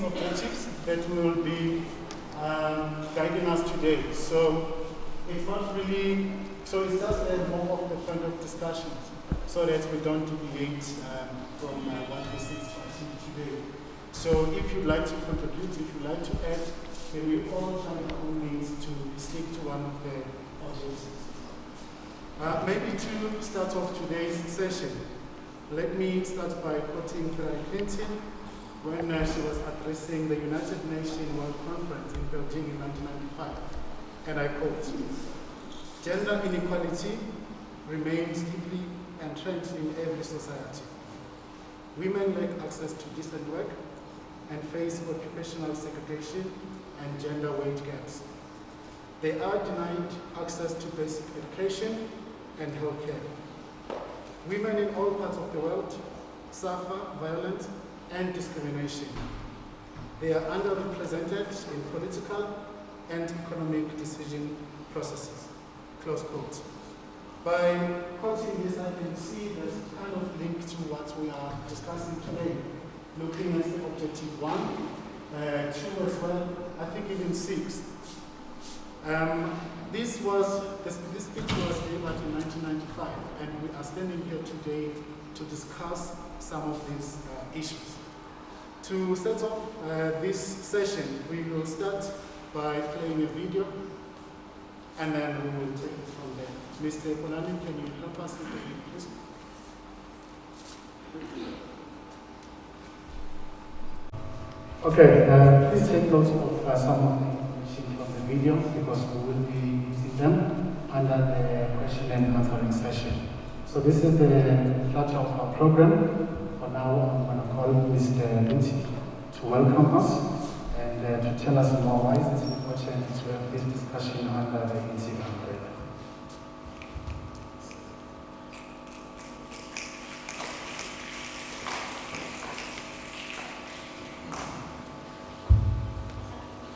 objectives that will be guiding us today. So it's not really, so it's just more of the point of discussions so that we don't deviate from what we see today. So if you'd like to contribute, if you'd like to add, then we all try our means to stick to one of the objectives. Maybe to start off today's session, let me start by quoting Hillary Clinton when she was addressing the United Nations World Conference in Beijing in 1995. And I quote, "Gender inequality remains deeply entrenched in every society. Women lack access to decent work and face occupational segregation and gender wage gaps. They are denied access to basic education and healthcare. Women in all parts of the world suffer violence and discrimination. They are underrepresented in political and economic decision processes." Close quote. By quoting this, I can see there's kind of link to what we are discussing today, looking at the objective 1, 2 as well, I think even 6. This speech was delivered in 1995, and we are standing here today to discuss some of these issues. To set off this session, we will start by playing a video, and then we will take it from there. Mr. Polani, can you help us with the video, please? Okay, please take note of some of the information from the video because we will be using them under the question and answering session. So this is the structure of our program. For now, I'm going to call Mr. Intsika to welcome us and to tell us more why it's important to have this discussion under the Intsika umbrella.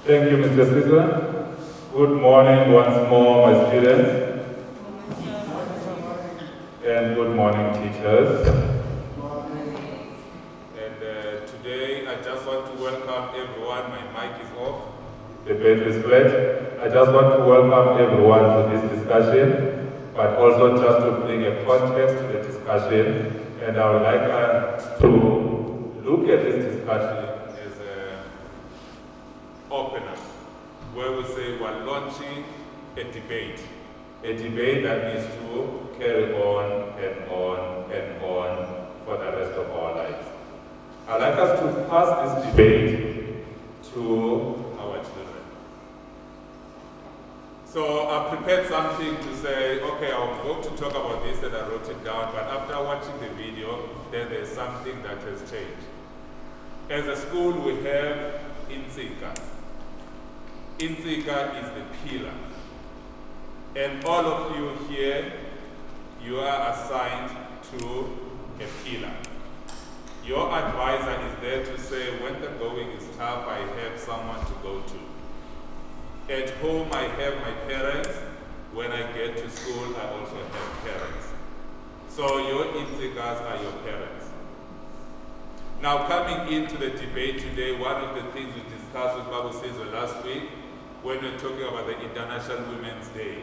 Thank you, Mr. Caesar. Good morning once more, my students. And good morning, teachers. And today, I just want to welcome everyone. My mic is off. The bed is flat. I just want to welcome everyone to this discussion, but also just to bring a context to the discussion. And I would like to look at this discussion opener, where we say we're launching a debate that needs to carry on and on and on for the rest of our lives. I'd like us to pass this debate to our children. So I prepared something to say, okay, I'm going to talk about this and I wrote it down, but after watching the video, then there's something that has changed. As a school, we have Intsika. Intsika is the pillar. And all of you here, you are assigned to a pillar. Your advisor is there to say, when the going is tough, I have someone to go to. At home, I have my parents. When I get to school, I also have parents. So your Intsikas are your parents. Now, coming into the debate today, one of the things we discussed with Babu Caesar last week, when we were talking about the International Women's Day,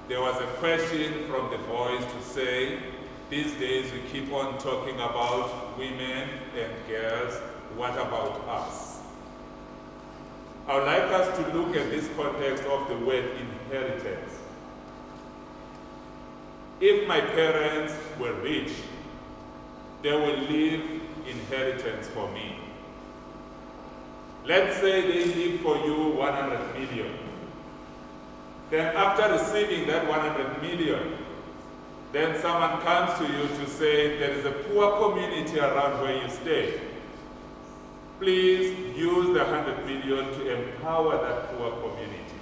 there was a question from the boys to say, these days we keep on talking about women and girls, what about us? I would like us to look at this context of the word inheritance. If my parents were rich, they will leave inheritance for me. Let's say they leave for you 100 million. Then after receiving that 100 million, then someone comes to you to say there is a poor community around where you stay. Please use the 100 million to empower that poor community.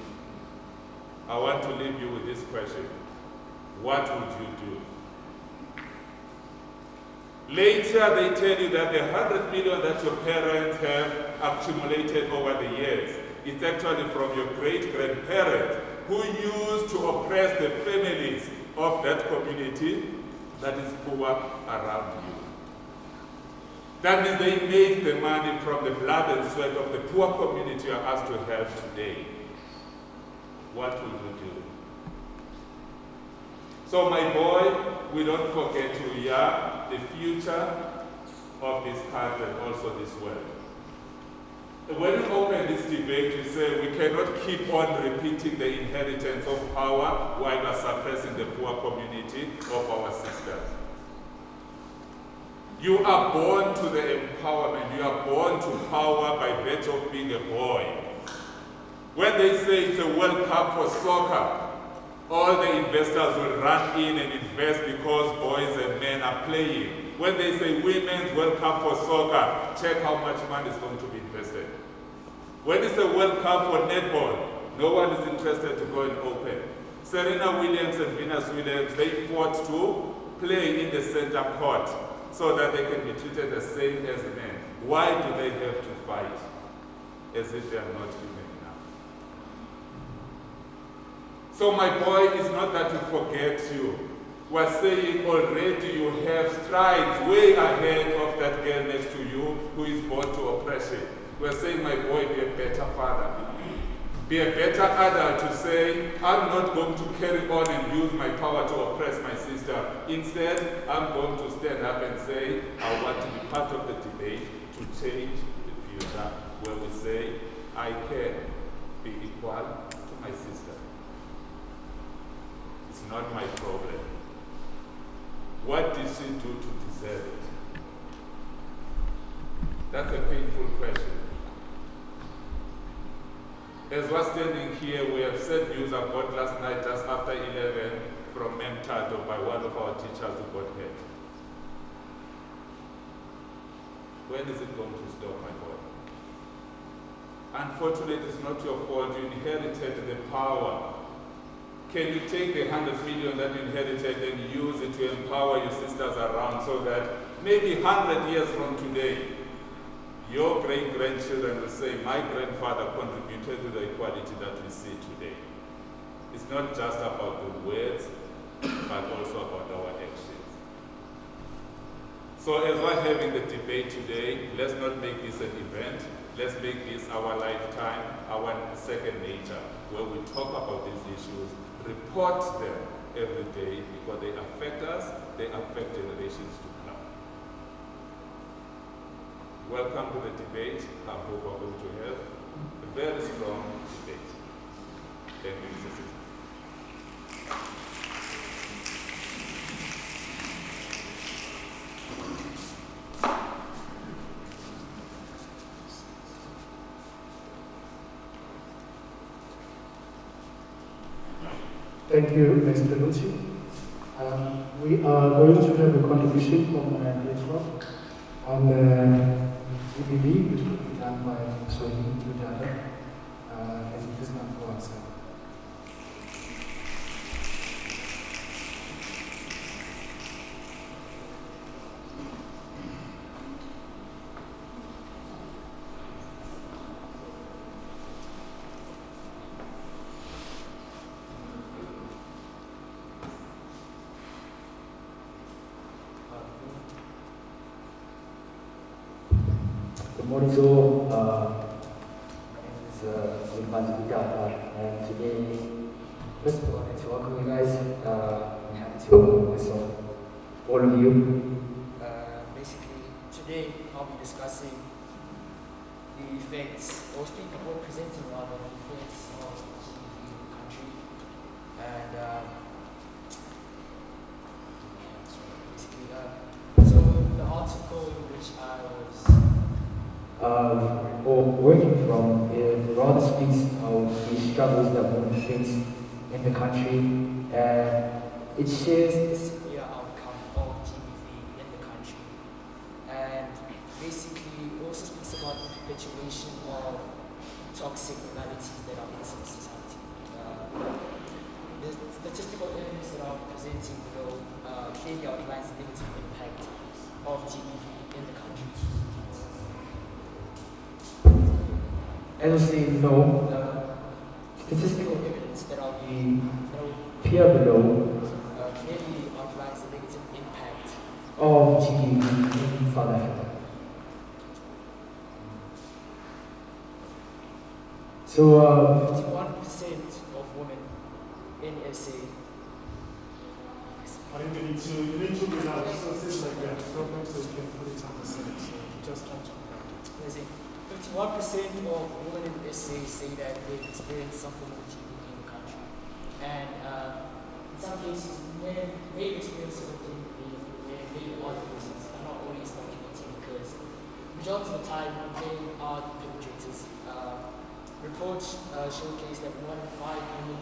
I want to leave you with this question. What would you do? Later, they tell you that the 100 million that your parents have accumulated over the years is actually from your great-grandparents who used to oppress the families of that community that is poor around you. That means they made the money from the blood and sweat of the poor community you are asked to help today. What will you do? So my boy, we don't forget who you are, the future of this country and also this world. When we open this debate, we say we cannot keep on repeating the inheritance of power while we are suppressing the poor community of our sisters. You are born to the empowerment. You are born to power by virtue of being a boy. When they say it's a World Cup for soccer, all the investors will run in and invest because boys and men are playing. When they say Women's World Cup for soccer, check how much money is going to be invested. When it's a World Cup for netball, no one is interested to go and open. Serena Williams and Venus Williams, they fought to play in the center court so that they can be treated the same as men. Why do they have to fight as if they are not human enough? So my boy, it's not that we forget you. We're saying already you have strides way ahead of that girl next to you who is born to oppression. We're saying, my boy, be a better father. Be a better adult to say, I'm not going to carry on and use my power to oppress my sister. Instead, I'm going to stand up and say, I want to be part of the debate to change the future where we say, I can be equal to my sister. It's not my problem. What did she do to deserve it? That's a painful question. As we're standing here, we have said news I got last night just after 11 from Untitled by one of our teachers who got hurt. When is it going to stop, my boy? Unfortunately, it's not your fault. You inherited the power. Can you take the 100 million that you inherited and use it to empower your sisters around so that maybe 100 years from today, your great-grandchildren will say, my grandfather contributed to the equality that we see today. It's not just about the words, but also about our actions. So as we're having the debate today, let's not make this an event. Let's make this our lifetime, our second nature, where we talk about these issues, report them every day, because they affect us, they affect generations to come. Welcome to the debate. I hope we're going to have a very strong debate. Thank you, Mr. City. Thank you, Mr. Lucci. We are going to have a contribution from Israel on the GBV, which will be done by Sohini Udada, and it is not for us. Good morning to all. My name is Untitled Chapter, and today, first of all, I'd like to welcome you guys. I'm happy to welcome myself, all of you. Basically, today I'll be discussing the effects, or speaking or presenting rather, the effects of GBV in the country. And basically, so the article in which I was or working from, it rather speaks of the struggles that women face in the country, and it shares the severe outcome of GBV in the country. And basically also speaks about the perpetuation of toxic realities that are in society. The statistical evidence that I'm presenting below clearly outlines the negative impact of GBV in the country. as we know, Statistical evidence that will appear below clearly outlines the negative impact of GBV in South Africa. So, 51% of women in SA. I think you need to read out sources like that problem so you can put it on the side. So just try to There's a 51% of women in SA say that they've experienced something with GBV in the country. And in some cases, men may experience it with GBV where maybe other reasons are not always documented because majority of the time, men are the perpetrators. Reports showcase that 1 in 5 women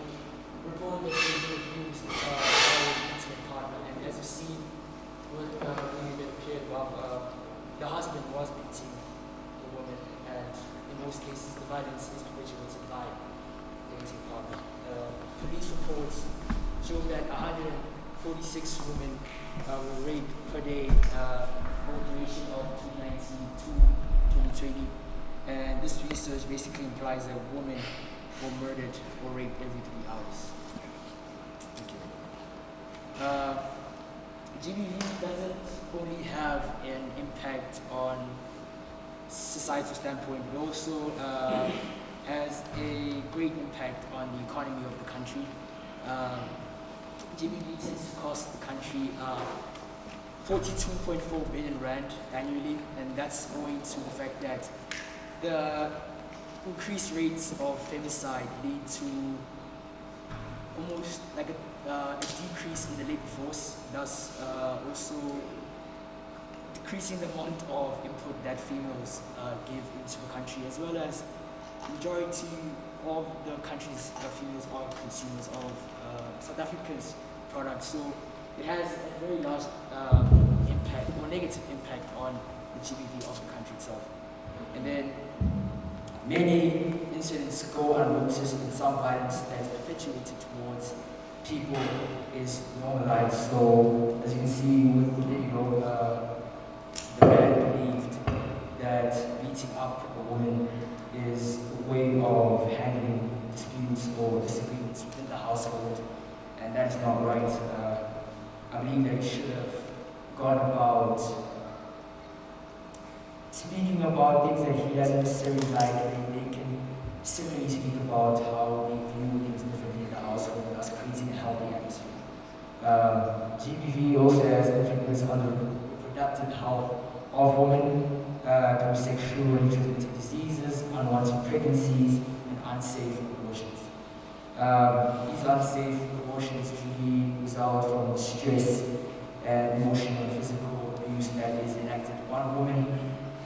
report that they've been abused by an intimate partner. And as you see with the video that appeared above, the husband was beating the woman, and in most cases, the violence is perpetuated by the intimate partner. Police reports show that 146 women were raped per day over the duration of 2019 to 2020. And this research basically implies that women were murdered or raped every 3 hours. GBV doesn't only have an impact on societal standpoint, but also has a great impact on the economy of the country. GBV tends to cost the country 42.4 billion rand annually, and that's owing to the fact that the increased rates of femicide lead to almost like a decrease in the labor force, thus also decreasing the amount of input that females give into the country, as well as the majority of the country's females are consumers of South Africa's products. So it has a very large impact or negative impact on the GBV of the country itself. And then many incidents go unnoticed, and some violence that is perpetuated towards people is normalized. So as you can see with the video, the man believed that beating up a woman is a way of handling disputes or disagreements within the household, and that is not right. I believe that he should have gone about speaking about things that he doesn't necessarily like, and they can similarly speak about how they view things differently in the household, thus creating a healthy atmosphere. GBV also has influence on the reproductive health of women through sexually transmitted diseases, unwanted pregnancies, and unsafe abortions. These unsafe abortions usually result from stress and emotional and physical abuse that is enacted on women.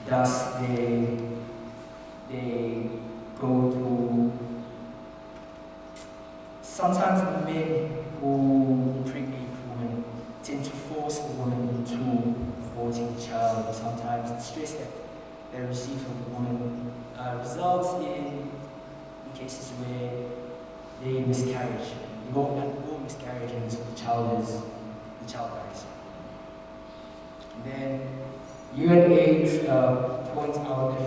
Thus, they go through. Sometimes the men who impregnate women tend to force the woman into aborting the child. Sometimes the stress that they receive from the woman results in cases where they miscarriage. They go miscarriage, and so the child dies. And then UNAIDS points out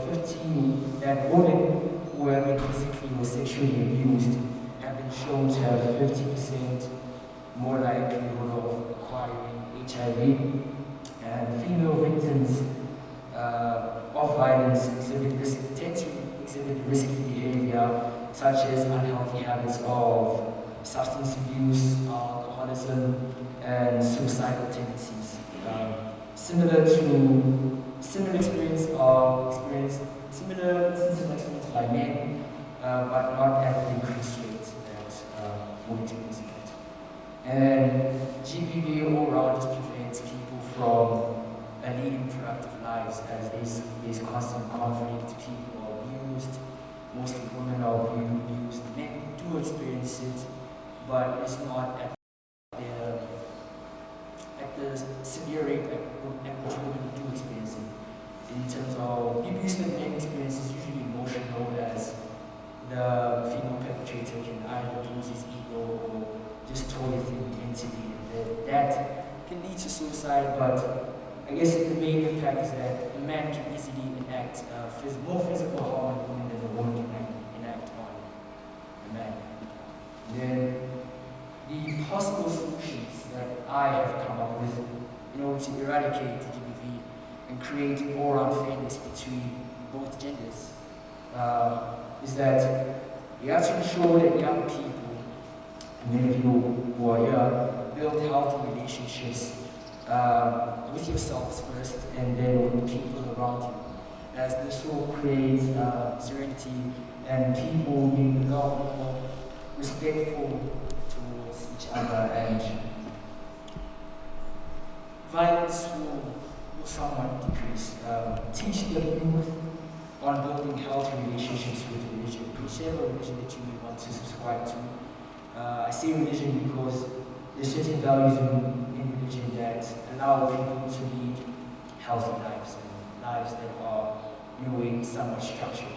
that women who have been physically or sexually abused have been shown to have 50% more likelihood of acquiring HIV, and female victims of violence tend to exhibit risky behavior such as unhealthy habits of substance abuse, alcoholism, and suicidal tendencies. Similar experience by men, but not at the increased rate that women experience it. And GBV all around just prevents people from leading productive lives, as there's constant conflict, people are abused, mostly women are abused, men do experience it, but it's not at the severe rate at which women do experience it. In terms of the abuse that men experience is usually emotional, as the female perpetrator can either lose his ego or just tolerate him mentally. That can lead to suicide, but I guess the main impact is that a man can easily enact more physical harm on a woman than a woman can enact on a man. Then the possible solutions that I have come up with in order to eradicate GBV and create all-round fairness between both genders is that you have to ensure that young people, many of you who are here, build healthy relationships with yourselves first and then with people around you, as this will create serenity and people being a lot more respectful towards each other, and violence will somewhat decrease. Teach the youth on building healthy relationships with religion, whichever religion that you may want to subscribe to. I say religion because there's certain values in religion that allow people to lead healthy lives, and lives that are, in somewhat structured.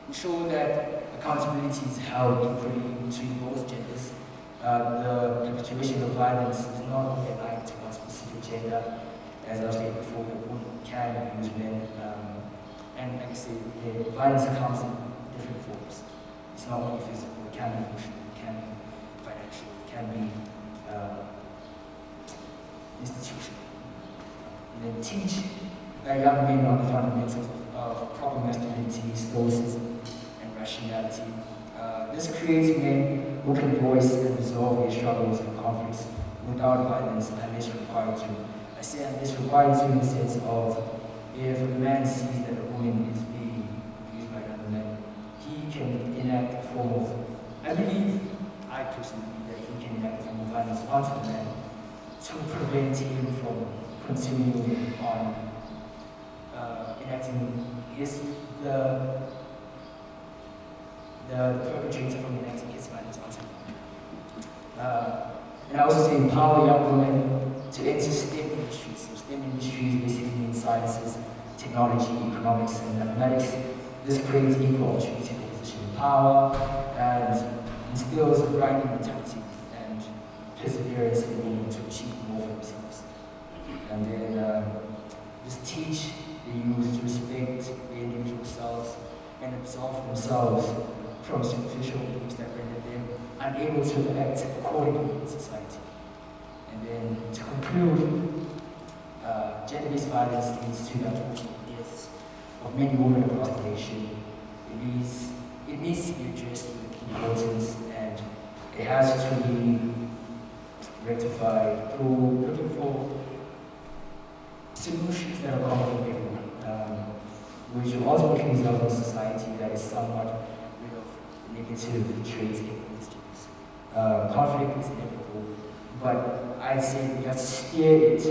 Ensure that accountability is held equally between both genders. The perpetuation of violence is not only aligned to one specific gender. As I've stated before, women can abuse men, and like I said, violence comes in different forms. It's not only physical, it can be emotional, it can be financial, it can be institutional. And then teach young men on the fundamentals of proper masculinity, stoicism, and rationality. This creates men who can voice and resolve their struggles and conflicts without violence unless required to. I say unless required to in the sense of if a man sees that a woman is being abused by another man, he can enact a form of, I personally believe that he can enact a form of violence onto the man to prevent him from continuing on enacting the perpetrator from enacting his violence onto him. And I also say empower young women to enter STEM industries. So STEM industries basically mean sciences, technology, economics, and mathematics. This creates equal opportunity for position of power and instills a grinding mentality and perseverance in women to achieve more for themselves. And then just teach the youth to respect their individual selves and absolve themselves from superficial beliefs that render them unable to act accordingly in society. And then to conclude, gender-based violence leads to the unfortunate deaths of many women across the nation. It needs to be addressed with importance, and it has to be rectified through looking for solutions that are common to everyone, which will ultimately result in a society that is somewhat rid of negative traits and mischiefs. Conflict is inevitable, but I'd say we have to steer it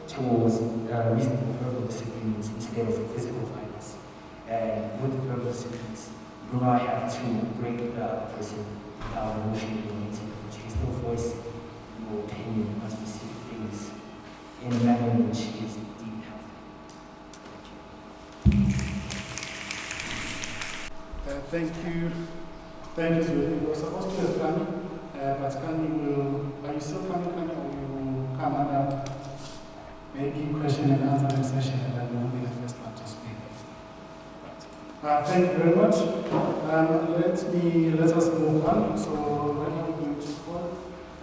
towards reasonable verbal disagreements instead of physical violence. And with verbal disagreements, you might have to break the other person without emotionally oriented, but you can still voice your opinion on specific things in a manner which is deep healthy. Thank you. Thank you, Zoe. We're supposed to have Kani, but Kani will. Are you still coming, Kani, or you will come under maybe question and answer session, and then we'll be the first one to speak. Thank you very much. Let us move on. So, what are we going to call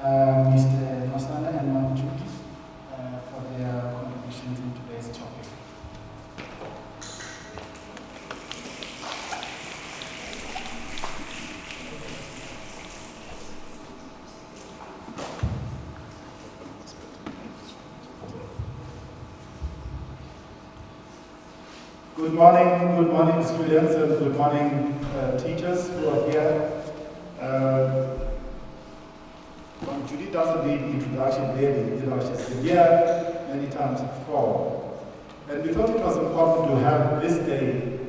Mr. Nosana and Mama Judy for their contributions in today's topic. Good morning students, and good morning teachers who are here. Judy doesn't need introduction really, she's been here many times before. And we thought it was important to have this day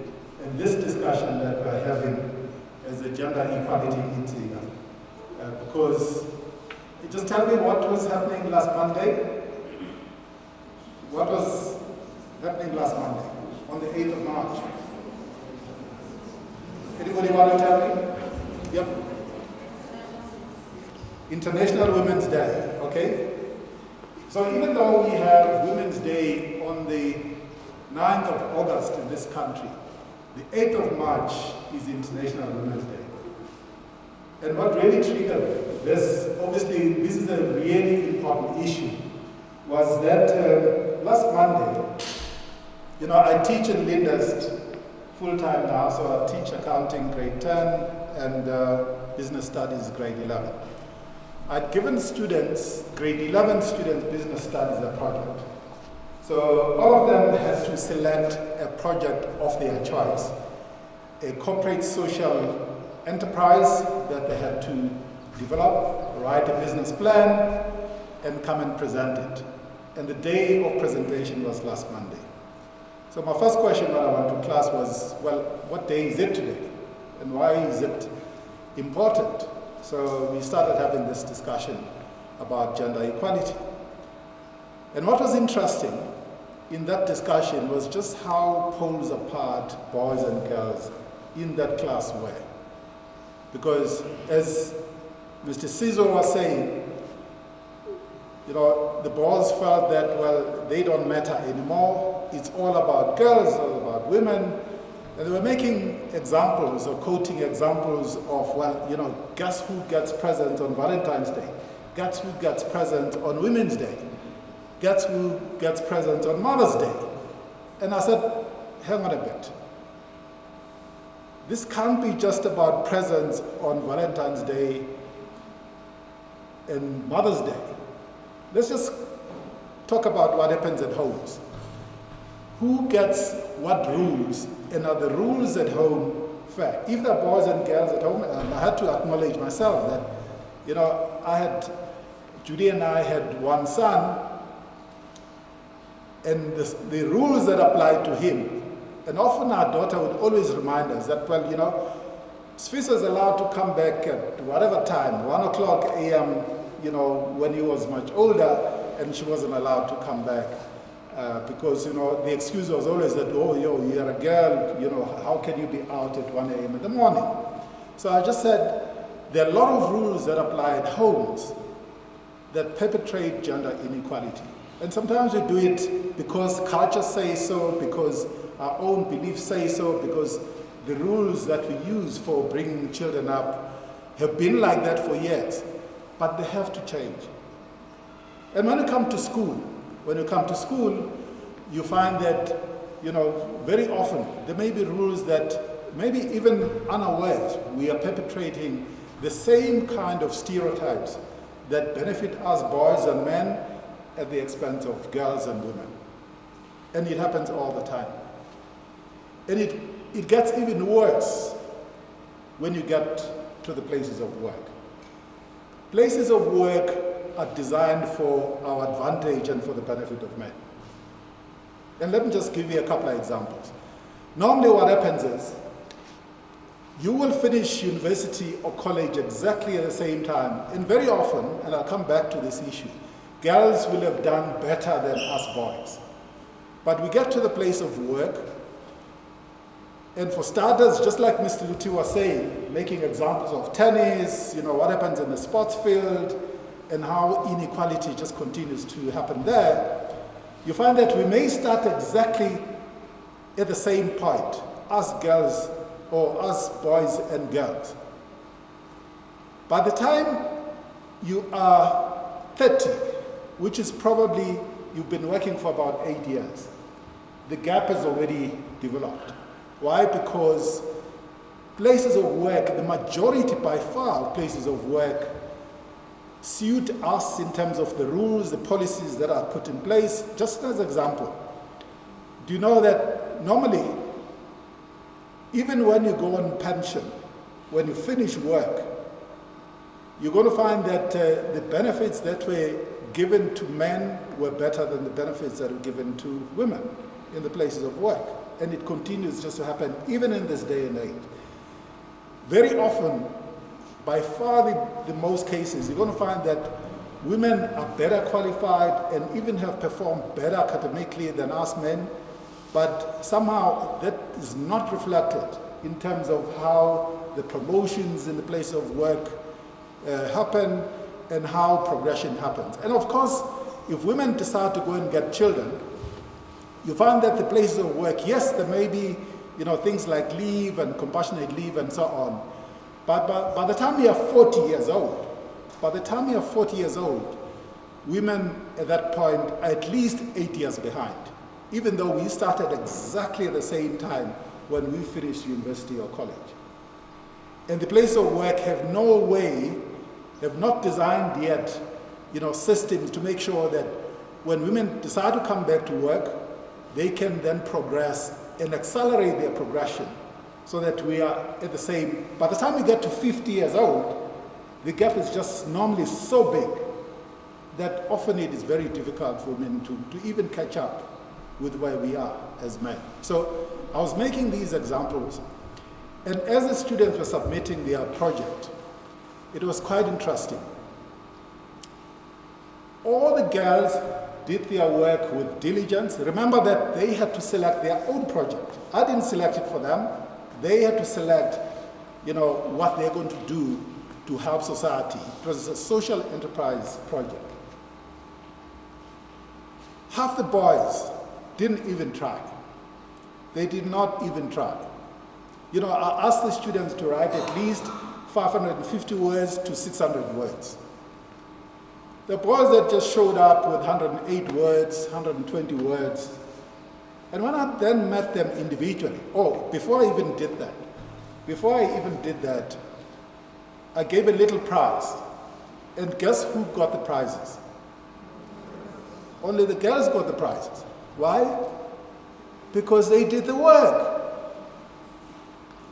and this discussion that we're having as a gender equality in Intsika. Because, just tell me what was happening last Monday. What was happening last Monday? On the 8th of March. Anybody want to tell me? Yep. International Women's Day, okay? So even though we have Women's Day on the 9th of August in this country, the 8th of March is International Women's Day. And what really triggered this, obviously this is a really important issue, was that last Monday, I teach in Lyndhurst full-time now, so I teach accounting grade 10 and business studies grade 11. I'd given students, grade 11 students, business studies a project. So all of them had to select a project of their choice, a corporate social enterprise that they had to develop, write a business plan, and come and present it. And the day of presentation was last Monday. So my first question when I went to class was, well, what day is it today? And why is it important? So we started having this discussion about gender equality. And what was interesting in that discussion was just how poles apart boys and girls in that class were. Because as Mr. Sizo was saying, you know, the boys felt that, well, they don't matter anymore. It's all about girls, all about women. And they were making examples or quoting examples of, well, you know, guess who gets present on Valentine's Day? Guess who gets present on Women's Day? Guess who gets present on Mother's Day? And I said, hang on a bit. This can't be just about presents on Valentine's Day and Mother's Day. Let's just talk about what happens at homes. Who gets what rules, and are the rules at home fair? If there are boys and girls at home, and I had to acknowledge myself that, you know, Judy and I had one son, and the rules that applied to him, and often our daughter would always remind us that, well, you know, Swiss is allowed to come back at whatever time, 1 o'clock a.m., you know, when he was much older, and she wasn't allowed to come back because, you know, the excuse was always that, oh, you're a girl, you know, how can you be out at 1 a.m. in the morning? So I just said, there are a lot of rules that apply at homes that perpetrate gender inequality. And sometimes we do it because culture says so, because our own beliefs say so, because the rules that we use for bringing children up have been like that for years. But they have to change. And when you come to school, you find that, you know, very often there may be rules that maybe even unawares we are perpetrating the same kind of stereotypes that benefit us boys and men at the expense of girls and women. And it happens all the time. And it gets even worse when you get to the places of work. Places of work are designed for our advantage and for the benefit of men. And let me just give you a couple of examples. Normally what happens is, you will finish university or college exactly at the same time, and very often, and I'll come back to this issue, girls will have done better than us boys. But we get to the place of work, and for starters, just like Mr. Luti was saying, making examples of tennis, you know, what happens in the sports field, and how inequality just continues to happen there, you find that we may start exactly at the same point, us girls, or us boys and girls. By the time you are 30, which is probably, you've been working for about 8 years, the gap has already developed. Why? Because places of work, the majority by far of places of work, suit us in terms of the rules, the policies that are put in place. Just as an example, do you know that normally, even when you go on pension, when you finish work, you're going to find that the benefits that were given to men were better than the benefits that were given to women in the places of work. And it continues just to happen even in this day and age. Very often, by far the most cases, you're going to find that women are better qualified and even have performed better academically than us men, but somehow that is not reflected in terms of how the promotions in the place of work happen and how progression happens. And of course, if women decide to go and get children, you find that the places of work, yes, there may be, you know, things like leave and compassionate leave and so on. But by the time you are 40 years old, women at that point are at least 8 years behind, even though we started exactly at the same time when we finish university or college. And the place of work have not designed yet, systems to make sure that when women decide to come back to work, they can then progress and accelerate their progression so that we are at the same, by the time we get to 50 years old, the gap is just normally so big that often it is very difficult for women to even catch up with where we are as men. So I was making these examples, and as the students were submitting their project, it was quite interesting. All the girls did their work with diligence. Remember that they had to select their own project. I didn't select it for them. They had to select, what they're going to do to help society. It was a social enterprise project. Half the boys didn't even try. They did not even try. I asked the students to write at least 550 words to 600 words. The boys that just showed up with 108 words, 120 words, and when I then met them individually, before I even did that, I gave a little prize. And guess who got the prizes? Only the girls got the prizes. Why? Because they did the work.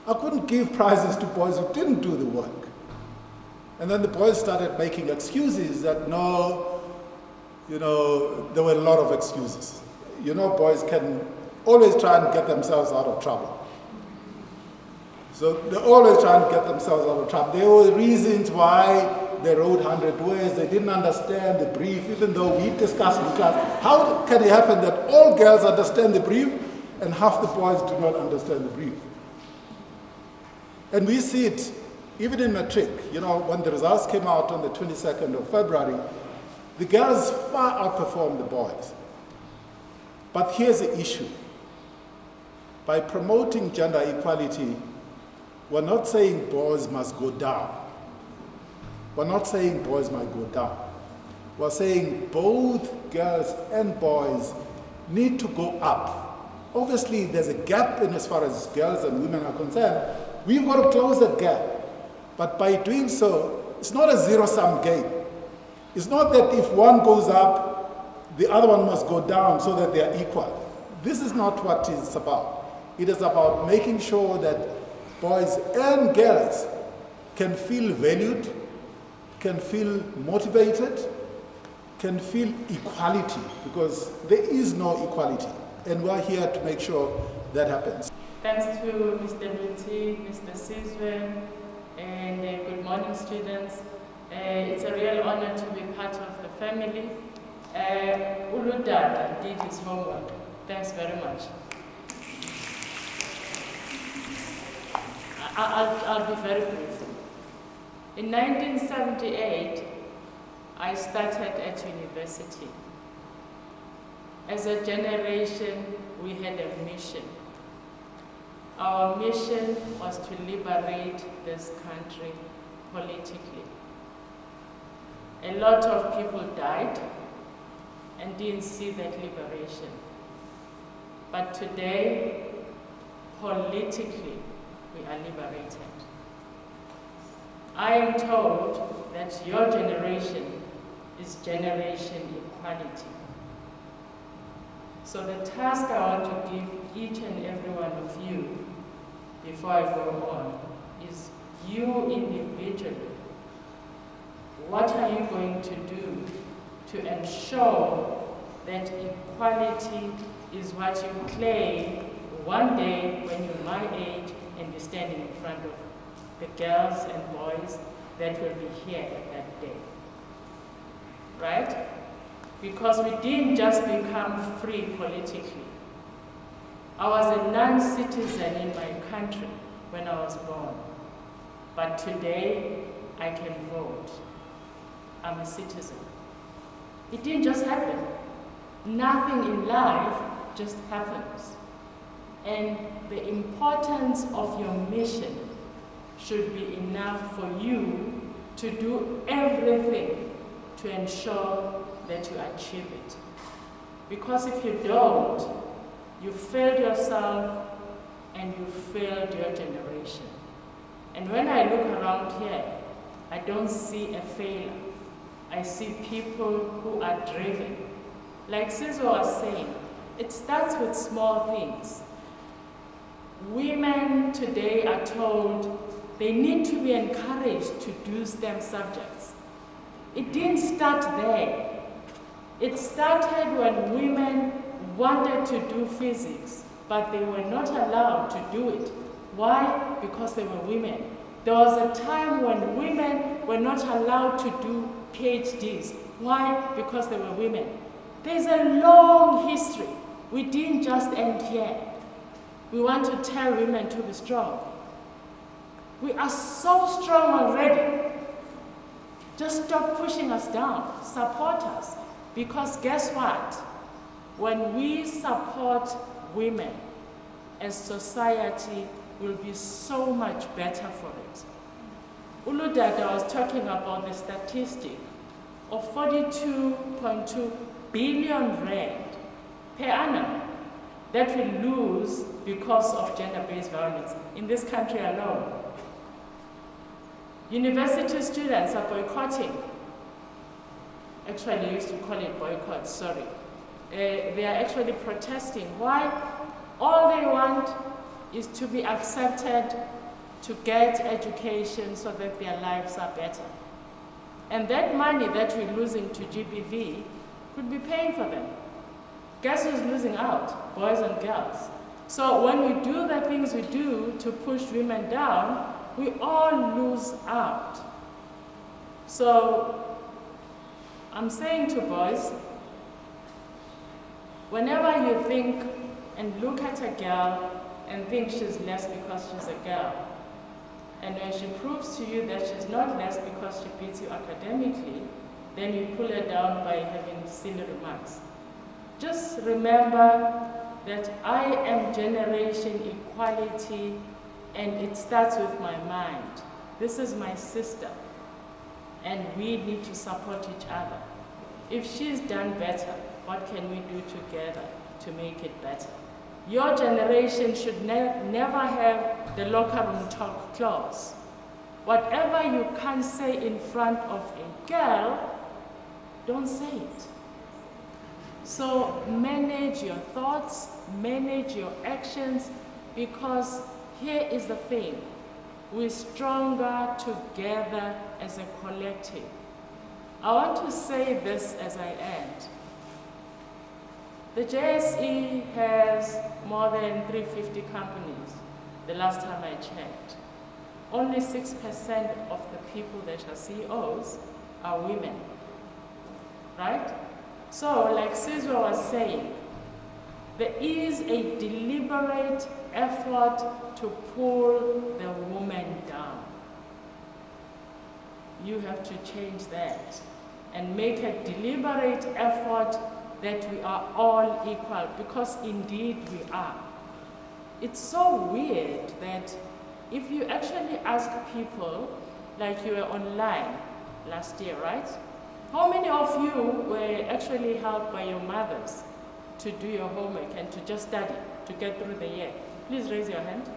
I couldn't give prizes to boys who didn't do the work. And then the boys started making excuses that there were a lot of excuses. Boys can always try and get themselves out of trouble. So they always try and get themselves out of trouble. There were reasons why they wrote 100 words. They didn't understand the brief, even though we discussed in class. How can it happen that all girls understand the brief and half the boys do not understand the brief? And we see it even in matric. When the results came out on the 22nd of February, the girls far outperformed the boys. But here's the issue. By promoting gender equality, we're not saying boys must go down. We're not saying boys might go down. We're saying both girls and boys need to go up. Obviously, there's a gap in as far as girls and women are concerned. We've got to close that gap. But by doing so, it's not a zero-sum game. It's not that if one goes up, the other one must go down so that they are equal. This is not what it's about. It is about making sure that boys and girls can feel valued, can feel motivated, can feel equality, because there is no equality. And we're here to make sure that happens. Thanks to Mr. Luti, Mr. Sizwe, and good morning, students. It's a real honor to be part of the family. Uludada did his homework. Thanks very much. I'll be very brief. In 1978, I started at university. As a generation, we had a mission. Our mission was to liberate this country politically. A lot of people died and didn't see that liberation. But today, politically, we are liberated. I am told that your generation is generation equality. So the task I want to give each and every one of you before I go on is you individually. What are you going to do to ensure that equality is what you claim one day when you're my age and you're standing in front of the girls and boys that will be here at that day? Right? Because we didn't just become free politically. I was a non-citizen in my country when I was born. But today, I can vote. I'm a citizen. It didn't just happen. Nothing in life just happens. And the importance of your mission should be enough for you to do everything to ensure that you achieve it. Because if you don't, you failed yourself and you failed your generation. And when I look around here, I don't see a failure. I see people who are driven. Like Sizwe was saying, it starts with small things. Women today are told they need to be encouraged to do STEM subjects. It didn't start there. It started when women wanted to do physics, but they were not allowed to do it. Why? Because they were women. There was a time when women were not allowed to do PhDs. Why? Because they were women. There's a long history. We didn't just end here. We want to tell women to be strong. We are so strong already. Just stop pushing us down. Support us. Because guess what? When we support women, as society will be so much better for it. Uludada was talking about the statistic of 42.2 billion rand per annum that we lose because of gender-based violence in this country alone. University students are boycotting. Actually, I used to call it boycott, sorry. They are actually protesting. Why? All they want is to be accepted, to get education so that their lives are better. And that money that we're losing to GBV could be paying for them. Guess who's losing out? Boys and girls. So when we do the things we do to push women down, we all lose out. So I'm saying to boys, whenever you think and look at a girl and think she's less because she's a girl, and when she proves to you that she's not less because she beats you academically, then you pull her down by having silly remarks. Just remember that I am generation equality, and it starts with my mind. This is my sister, and we need to support each other. If she's done better, what can we do together to make it better? Your generation should never have the locker room talk clause. Whatever you can't say in front of a girl, don't say it. So manage your thoughts, manage your actions, because here is the thing. We're stronger together as a collective. I want to say this as I end. The JSE has more than 350 companies, the last time I checked. Only 6% of the people that are CEOs are women, right? So, like Sizwe was saying, there is a deliberate effort to pull the woman down. You have to change that and make a deliberate effort that we are all equal, because indeed we are. It's so weird that if you actually ask people, like you were online last year, right? How many of you were actually helped by your mothers to do your homework and to just study, to get through the year? Please raise your hand.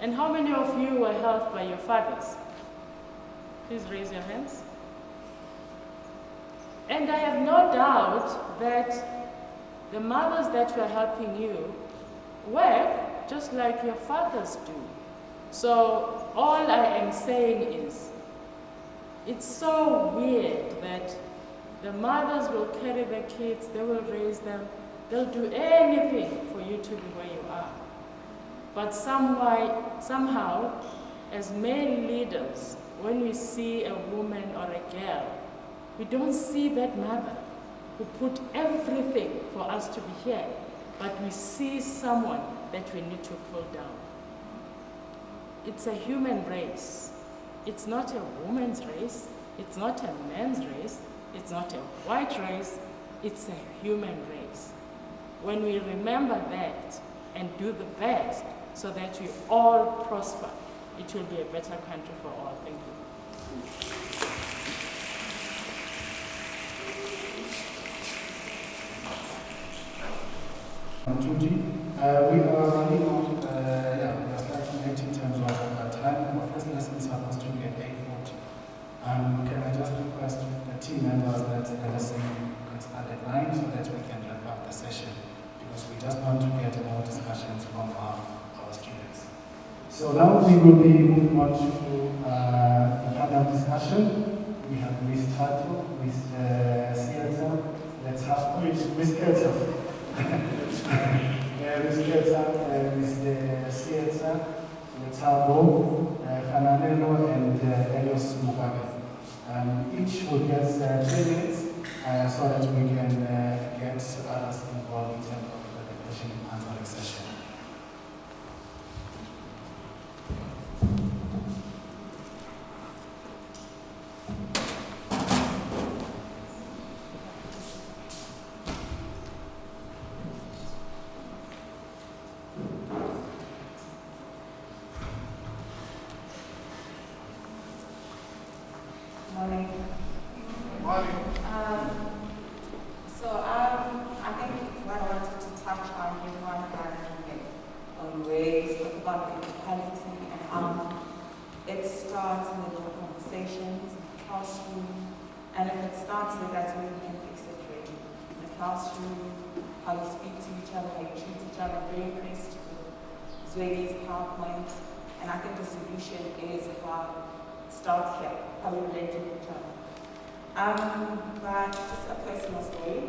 And how many of you were helped by your fathers? Please raise your hands. And I have no doubt that the mothers that were helping you work just like your fathers do. So all I am saying is, it's so weird that the mothers will carry the kids, they will raise them, they'll do anything for you to be where you are. But somehow, as male leaders, when we see a woman or a girl, we don't see that mother who put everything for us to be here, but we see someone that we need to pull down. It's a human race. It's not a woman's race. It's not a man's race. It's not a white race. It's a human race. When we remember that and do the best so that we all prosper, it will be a better country for all. Thank you. We are running off, we are slightly late in terms of time. Our first lesson is supposed to be at 8:40. Can I just request the team members that the lesson can start at 9 so that we can wrap up the session, because we just want to get more discussions from our students. So now we will be moving on to the panel discussion. We have Ms. Tato, Ms. Sieta. Let's have Ms. Kelsa. Ms. Kelsa, Ms. Sieta, Letabo, Fananelo, and Elios Mugabe. Each will get 3 minutes so that we can get others involved in terms of the question and answering session. Morning. Morning. I think what I wanted to touch on in one way is about inequality and how it starts in the little conversations in the classroom, and if it starts there, that's where we can fix it really. In the classroom, how you speak to each other, how you treat each other. Very impressed with Zweig's PowerPoint, and I think the solution is about starts here, how we relate to each other. But just a personal story.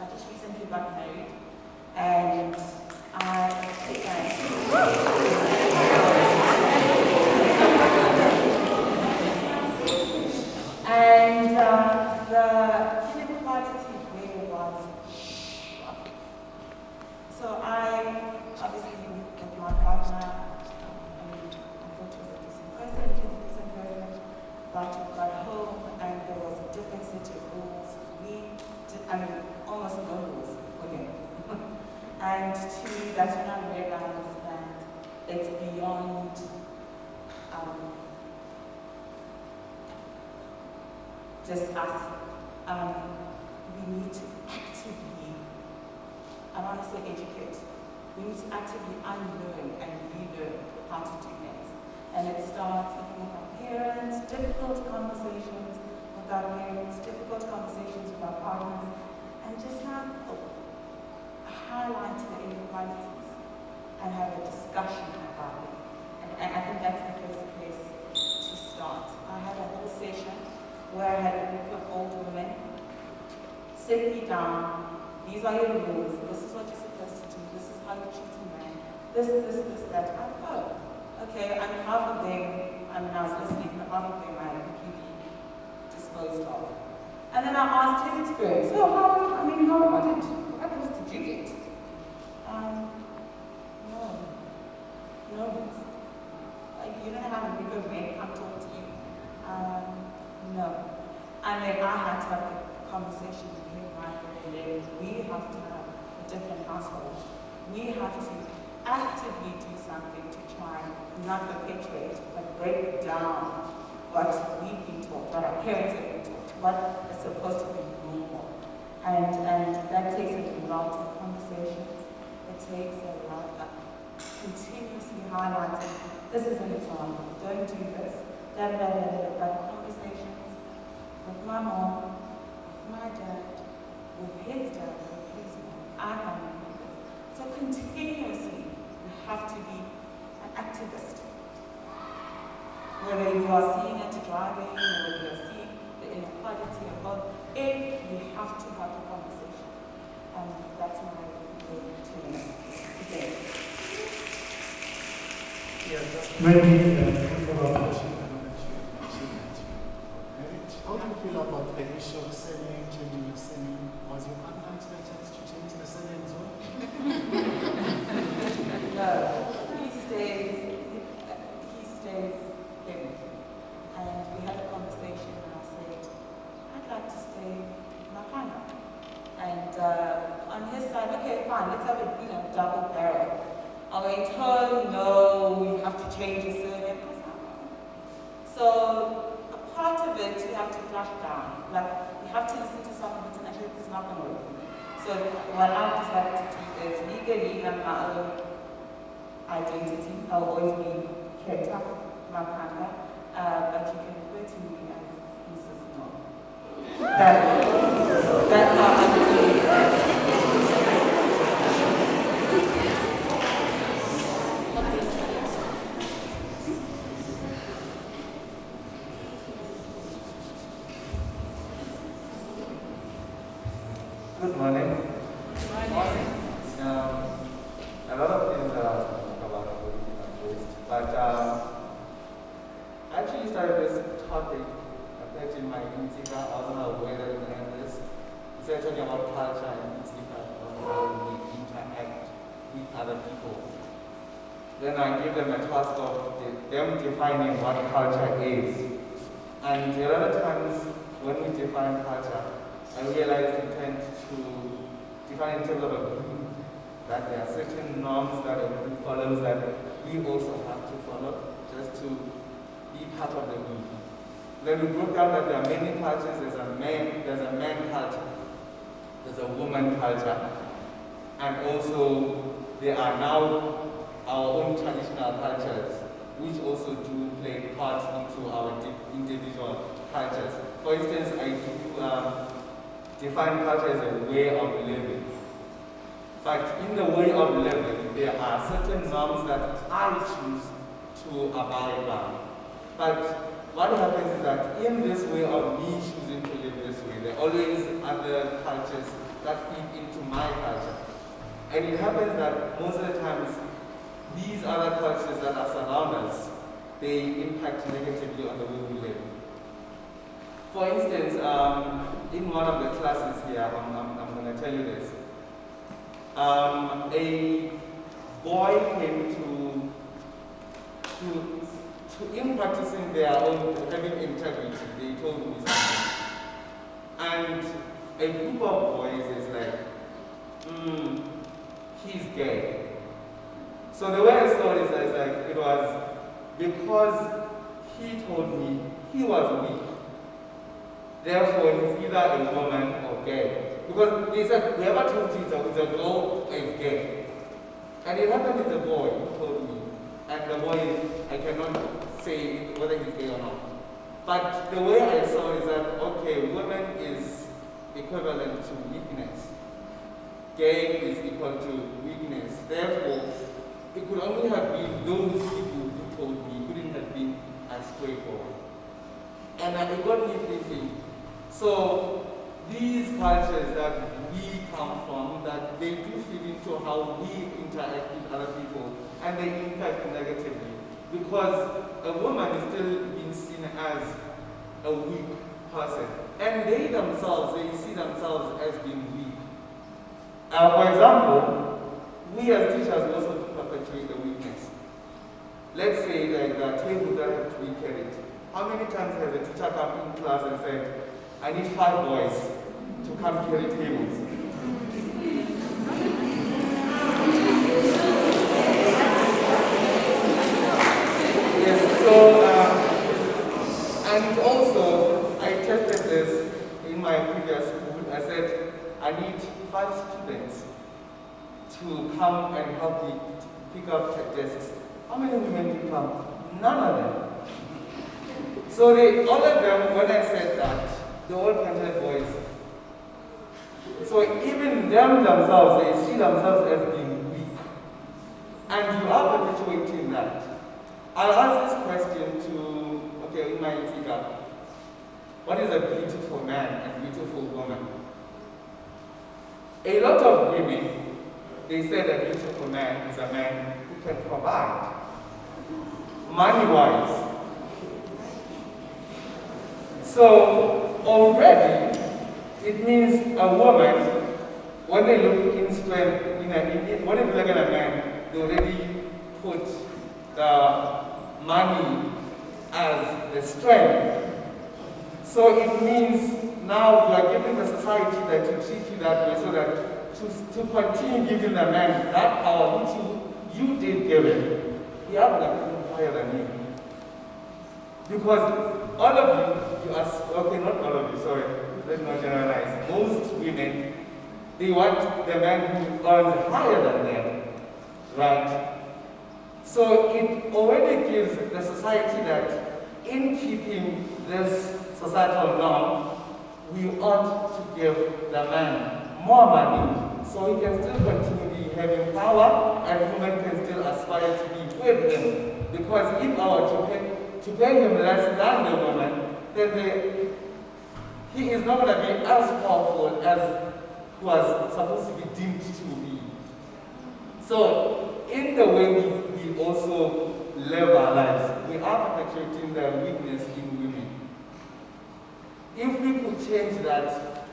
I just recently got married, and the inequality really was shocking. So I, obviously, with my partner, but we got home and there was a different set of rules. Almost no rules for him. And that's when I realized that it's beyond just us. We need to actively, I want to say educate. We need to actively unlearn and relearn how to do things. And it starts with our parents, difficult conversations with our parents, difficult conversations with our partners, and just highlight the inequalities and have a discussion about it. And I think that's the first place to start. I had a whole session where I had a group of old women sit me down. These are your rules. This is what you're supposed to do. This is how you treat a man. This, that. I thought, okay, and half of them, I was listening, but half of them I completely disposed of. And then I asked his experience. So what did you get? No. You don't have a bigger man come talk to you. No. And then I had to have a conversation with him right there. We have to have a different household. We have to actively do something to try and not perpetuate, but break down what we've been taught, what our parents have been taught, what is supposed to be normal. And that takes a lot of conversations. It takes a lot of continuously highlighting, this is an example, don't do this, but conversations with my mom, with my dad, with his dad, with his mom, I have members. So continuously, you have to be an activist. Whether you are seeing it driving, or whether you are seeing the inequality of both, you have to have a conversation. And that's my way to today. Maybe follow-up question. How do you feel about the issue of surname, changing your surname? Was your partner expected to change the surname as well? No, he stays him. And we had a conversation and I said, I'd like to stay my partner. And on his side, okay, fine, let's have a double barrel. I went home, no, you have to change your surname. So a part of it you have to flush down. Like you have to listen to someone who's actually it's not going to work. So what I've decided to do is legally have my own identity. I'll always be Keta Mapanga, but you can refer to me as Mrs. No. That's how I'm doing it. Good morning. A lot of things are about but I actually started this topic affecting my Intsika. I wasn't aware that we had this. So talking about culture and Intsika, how we interact with other people. Then I give them a task of them defining what culture is. And a lot of times when we define culture, I realize we tend to define in terms of a group, that there are certain norms that a group follows that we also have to follow just to be part of the group. Then we broke down that there are many cultures. There's a man culture, there's a woman culture, and also there are now our own traditional cultures, which also do play part into our individual cultures. For instance, I do define culture as a way of living. But in the way of living, there are certain norms that I choose to abide by. But what happens is that in this way of me choosing to live this way, there are always other cultures that feed into my culture. And it happens that most of the times, these other cultures that are surround us, they impact negatively on the way we live. For instance, in one of the classes here, I'm going to tell you this. A boy came to in practicing their own, having integrity, they told me something. And a group of boys is like, he's gay. So the way I saw it is like, it was because he told me he was weak. Therefore, he's either a woman or gay. Because they said, whoever told you it's a girl is gay. And it happened it's a boy who told me. And the boy, I cannot say whether he's gay or not. But the way I saw it is that, okay, woman is equivalent to weakness. Gay is equal to weakness. Therefore, it could only have been those people who told me, couldn't have been as straightforward. And it got me thinking. So these cultures that we come from, that they do fit into how we interact with other people, and they impact negatively. Because a woman is still being seen as a weak person. And they themselves, they see themselves as being weak. For example, we as teachers also perpetuate the weakness. Let's say that there are tables that have to be carried. How many times has a teacher come in class and said, I need 5 boys to come carry tables? Yes, so, and also, I tested this in my previous school. I said, I need 5 students to come and help me pick up desks. How many women did come? None of them. So all of them, when I said that, they all pointed boys. So even them themselves, they see themselves as being weak. And you are perpetuating that. I'll ask this question to, in my Intsika. What is a beautiful man and beautiful woman? A lot of women, they say that a beautiful man is a man who can provide. Money-wise. So already, it means a woman, when they look in strength, when they look at a man, they already put the money as the strength. So it means now you are giving the society that to treat you that way, so that to continue giving the man that power which you did give him, he have nothing higher than you. Because all of you are, not all of you, sorry, let's not generalize. Most women, they want the man who earns higher than them, right? So it already gives the society that in keeping this societal norm, we ought to give the man more money so he can still continue having power and women can still aspire to be with him. Because if I were to pay him less than the woman, then he is not going to be as powerful as he was supposed to be deemed to be. So in the way we also live our lives, we are perpetuating the weakness in women. If we could change that,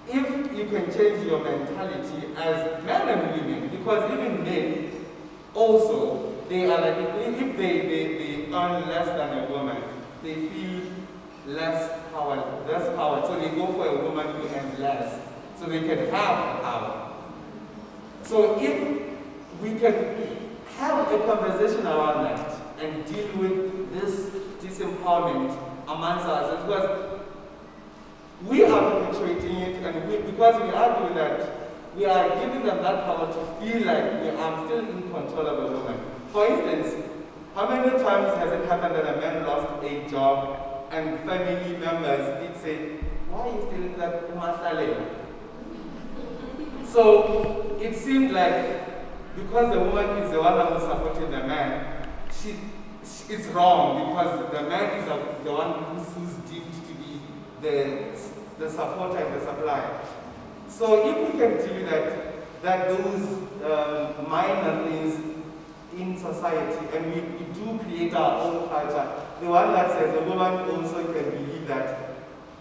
if you can change your mentality as men and women, because even men also, they are like, if they earn less than a woman, they feel less power, so they go for a woman who earns less, so they can have power. So if we can have a conversation around that and deal with this disempowerment amongst ourselves, because we are perpetuating it, and because we are doing that, we are giving them that power to feel like we are still in control of a woman. For instance, how many times has it happened that a man lost a job and family members did say, why are you still in that Umasale? So it seemed like because the woman is the one who's supporting the man, it's wrong because the man is the one who's deemed to be the supporter and the supplier. So if we can do that those minor things in society, and we do create our own culture, the one that says the woman also can believe that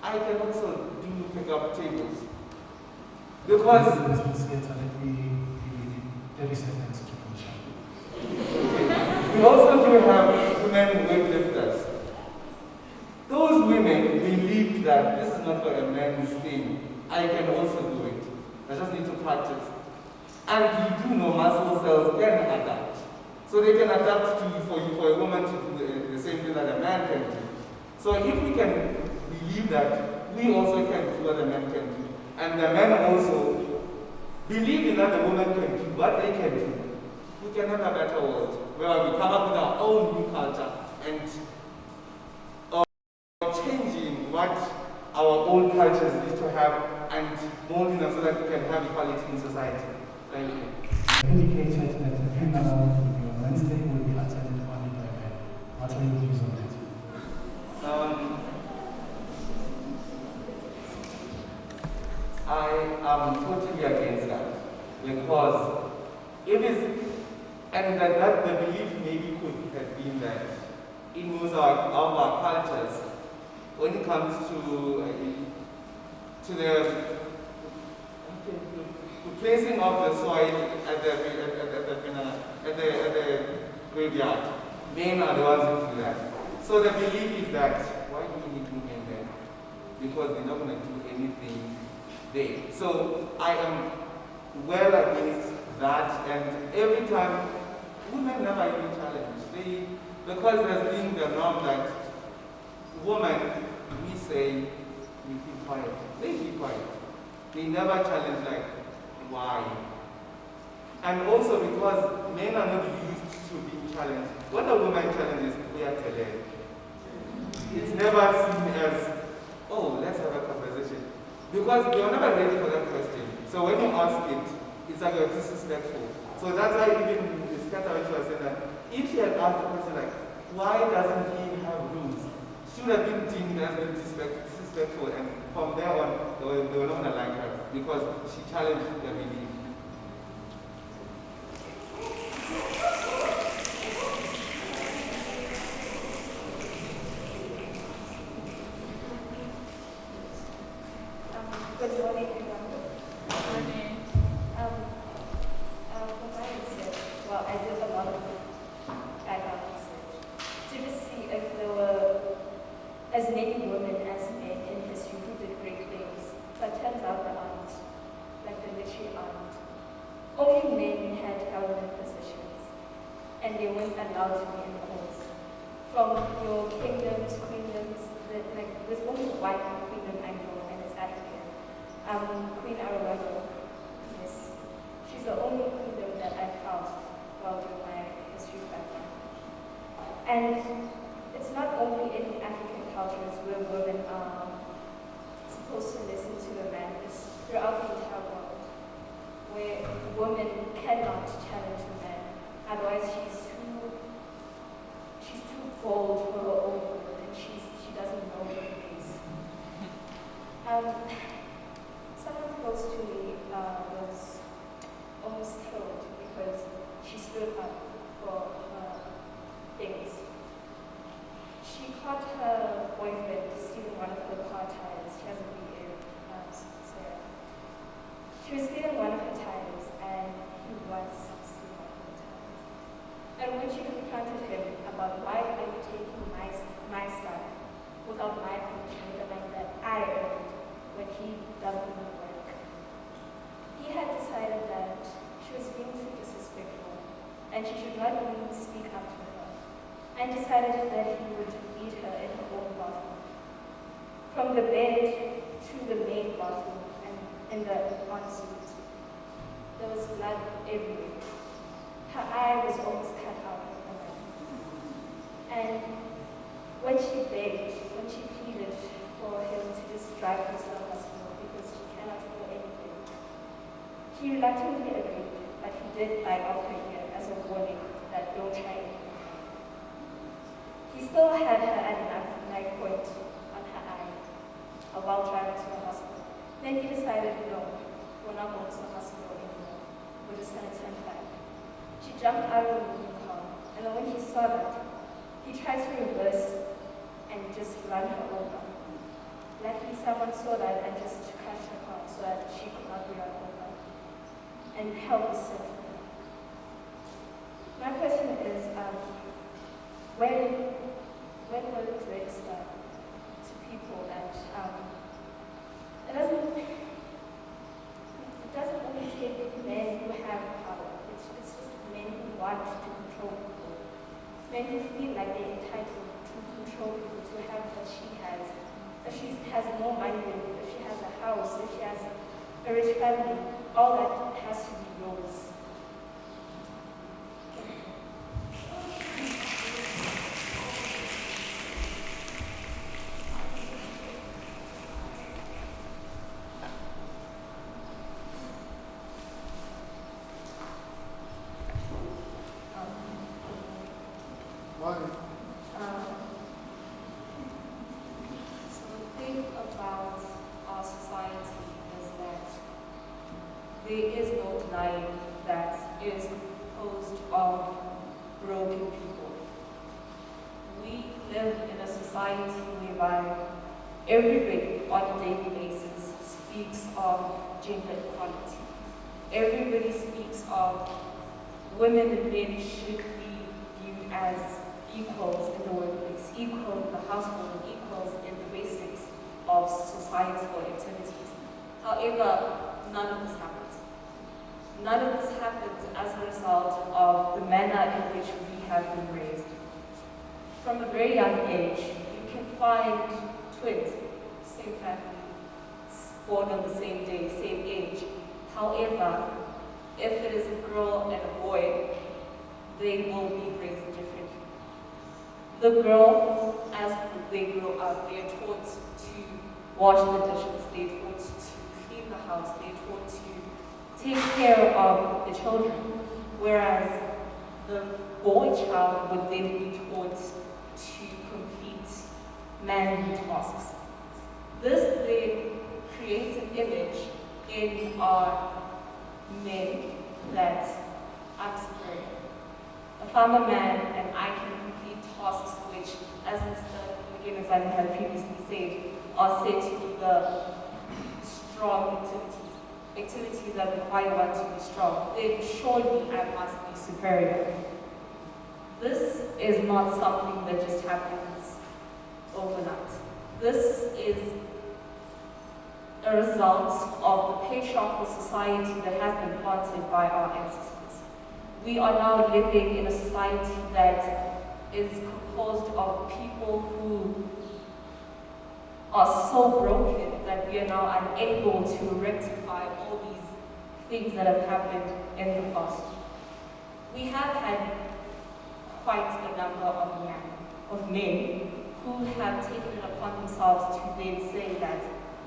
I can also do pick up tables. Because we also do have women weightlifters. Those women believe that this is not for a man's thing. I can also do it. I just need to practice. And you do know muscle cells can adapt. So they can adapt for a woman to do the same thing that a man can do. So if we can believe that, we also can do what a man can do. And the men also believe in that the woman can do what they can do. We can have a better world where we come up with our own new culture and changing what our old cultures used to have and molding them so that we can have equality in society. Thank you. Indicated that the funeral on Wednesday will be attended only by men. What are your views on that? I am totally against that because it is, and that the belief maybe could have been that in most of our cultures, when it comes to the placing of the soil at the graveyard, men are the ones who do that. So the belief is that why do we need women there? Because they're not going to do anything there. So I am well against that, and every time women never even challenge. Because there's been the norm that women, we say, we keep quiet. They keep quiet. They never challenge like, why? And also because men are not used to being challenged. When a woman challenges, we are telling. It's never seen as, oh, let's have a conversation. Because you're never ready for that question. So when you ask it, it's like you're disrespectful. So that's why even this Catholic was saying that if she had asked the question like, why doesn't he have rules? She would have been deemed as being disrespectful, and from there on, they were not going to like her because she challenged their belief. Good morning, everyone. Good morning. For my research, well, I did a lot of background research to just see if there were as many women as men in history who did great things. So it turns out there aren't, like the literally aren't. Only men had government positions, and they weren't allowed to be in courts. From your kingdoms, queendoms, there's only one queendom I know, and it's African. Queen Arawago. And it's not only in African cultures where women are supposed to listen to a man, it's throughout the entire world, where a woman cannot challenge a man. Otherwise, she's too bold for her own good, and she doesn't know what it is. Someone close to me was almost killed because she stood up for her things. She caught her boyfriend stealing one of her car tires. She has a BA, Sarah. She was stealing one of her tires, and he was stealing one of her tires. And when she confronted him about why are you taking my stuff without my permission, with the money that I earned when he doesn't even work, he had decided that she was being too disrespectful and she should not even speak up to her, and decided that he would beat her in her own bathroom. From the bed to the main bathroom and in the ensuite, there was blood everywhere. Her eye was almost cut out of her mouth. And when she begged, when she pleaded for him to just drive her to the hospital because she cannot feel anything, he reluctantly agreed, but he did bite off her ear as a warning that don't try anything. He still had her at a knife point on her eye while driving to the hospital. Then he decided, no, we're not going to the hospital anymore. We're just going to turn back. She jumped out of the moving car, and then when he saw that, he tried to reverse and just run her over. Luckily, someone saw that and just crashed her car so that she could not be run over, and help was sent for her. My question is, when will it register to people that it doesn't only take men who have power, it's just men who want to control people, men who feel like they're entitled to control people, to have what she has. If she has more money than you, if she has a house, if she has a rich family, all that has to be yours. So the thing about our society is that there is no denying that it is composed of broken people. We live in a society whereby everybody on a daily basis speaks of gender equality. Everybody speaks of women and men should be viewed as equals in the workplace, equals in the household, equals in the basics of societal activities. However, none of this happens. None of this happens as a result of the manner in which we have been raised. From a very young age, you can find twins, same family, born on the same day, same age. However, if it is a girl and a boy, they will be raised differently. The girl, as they grow up, they are taught to wash the dishes, they are taught to clean the house, they are taught to take care of the children, whereas the boy child would then be taught to complete manly tasks. This then creates an image in our men that I'm superior. If I'm a man and I can complete tasks which, as Mr. McGinnis had previously said, are said to be the strong activities that require one to be strong, then surely I must be superior. This is not something that just happens overnight. This is a result of the patriarchal society that has been planted by our ancestors. We are now living in a society that is composed of people who are so broken that we are now unable to rectify all these things that have happened in the past. We have had quite a number of men who have taken it upon themselves to then say that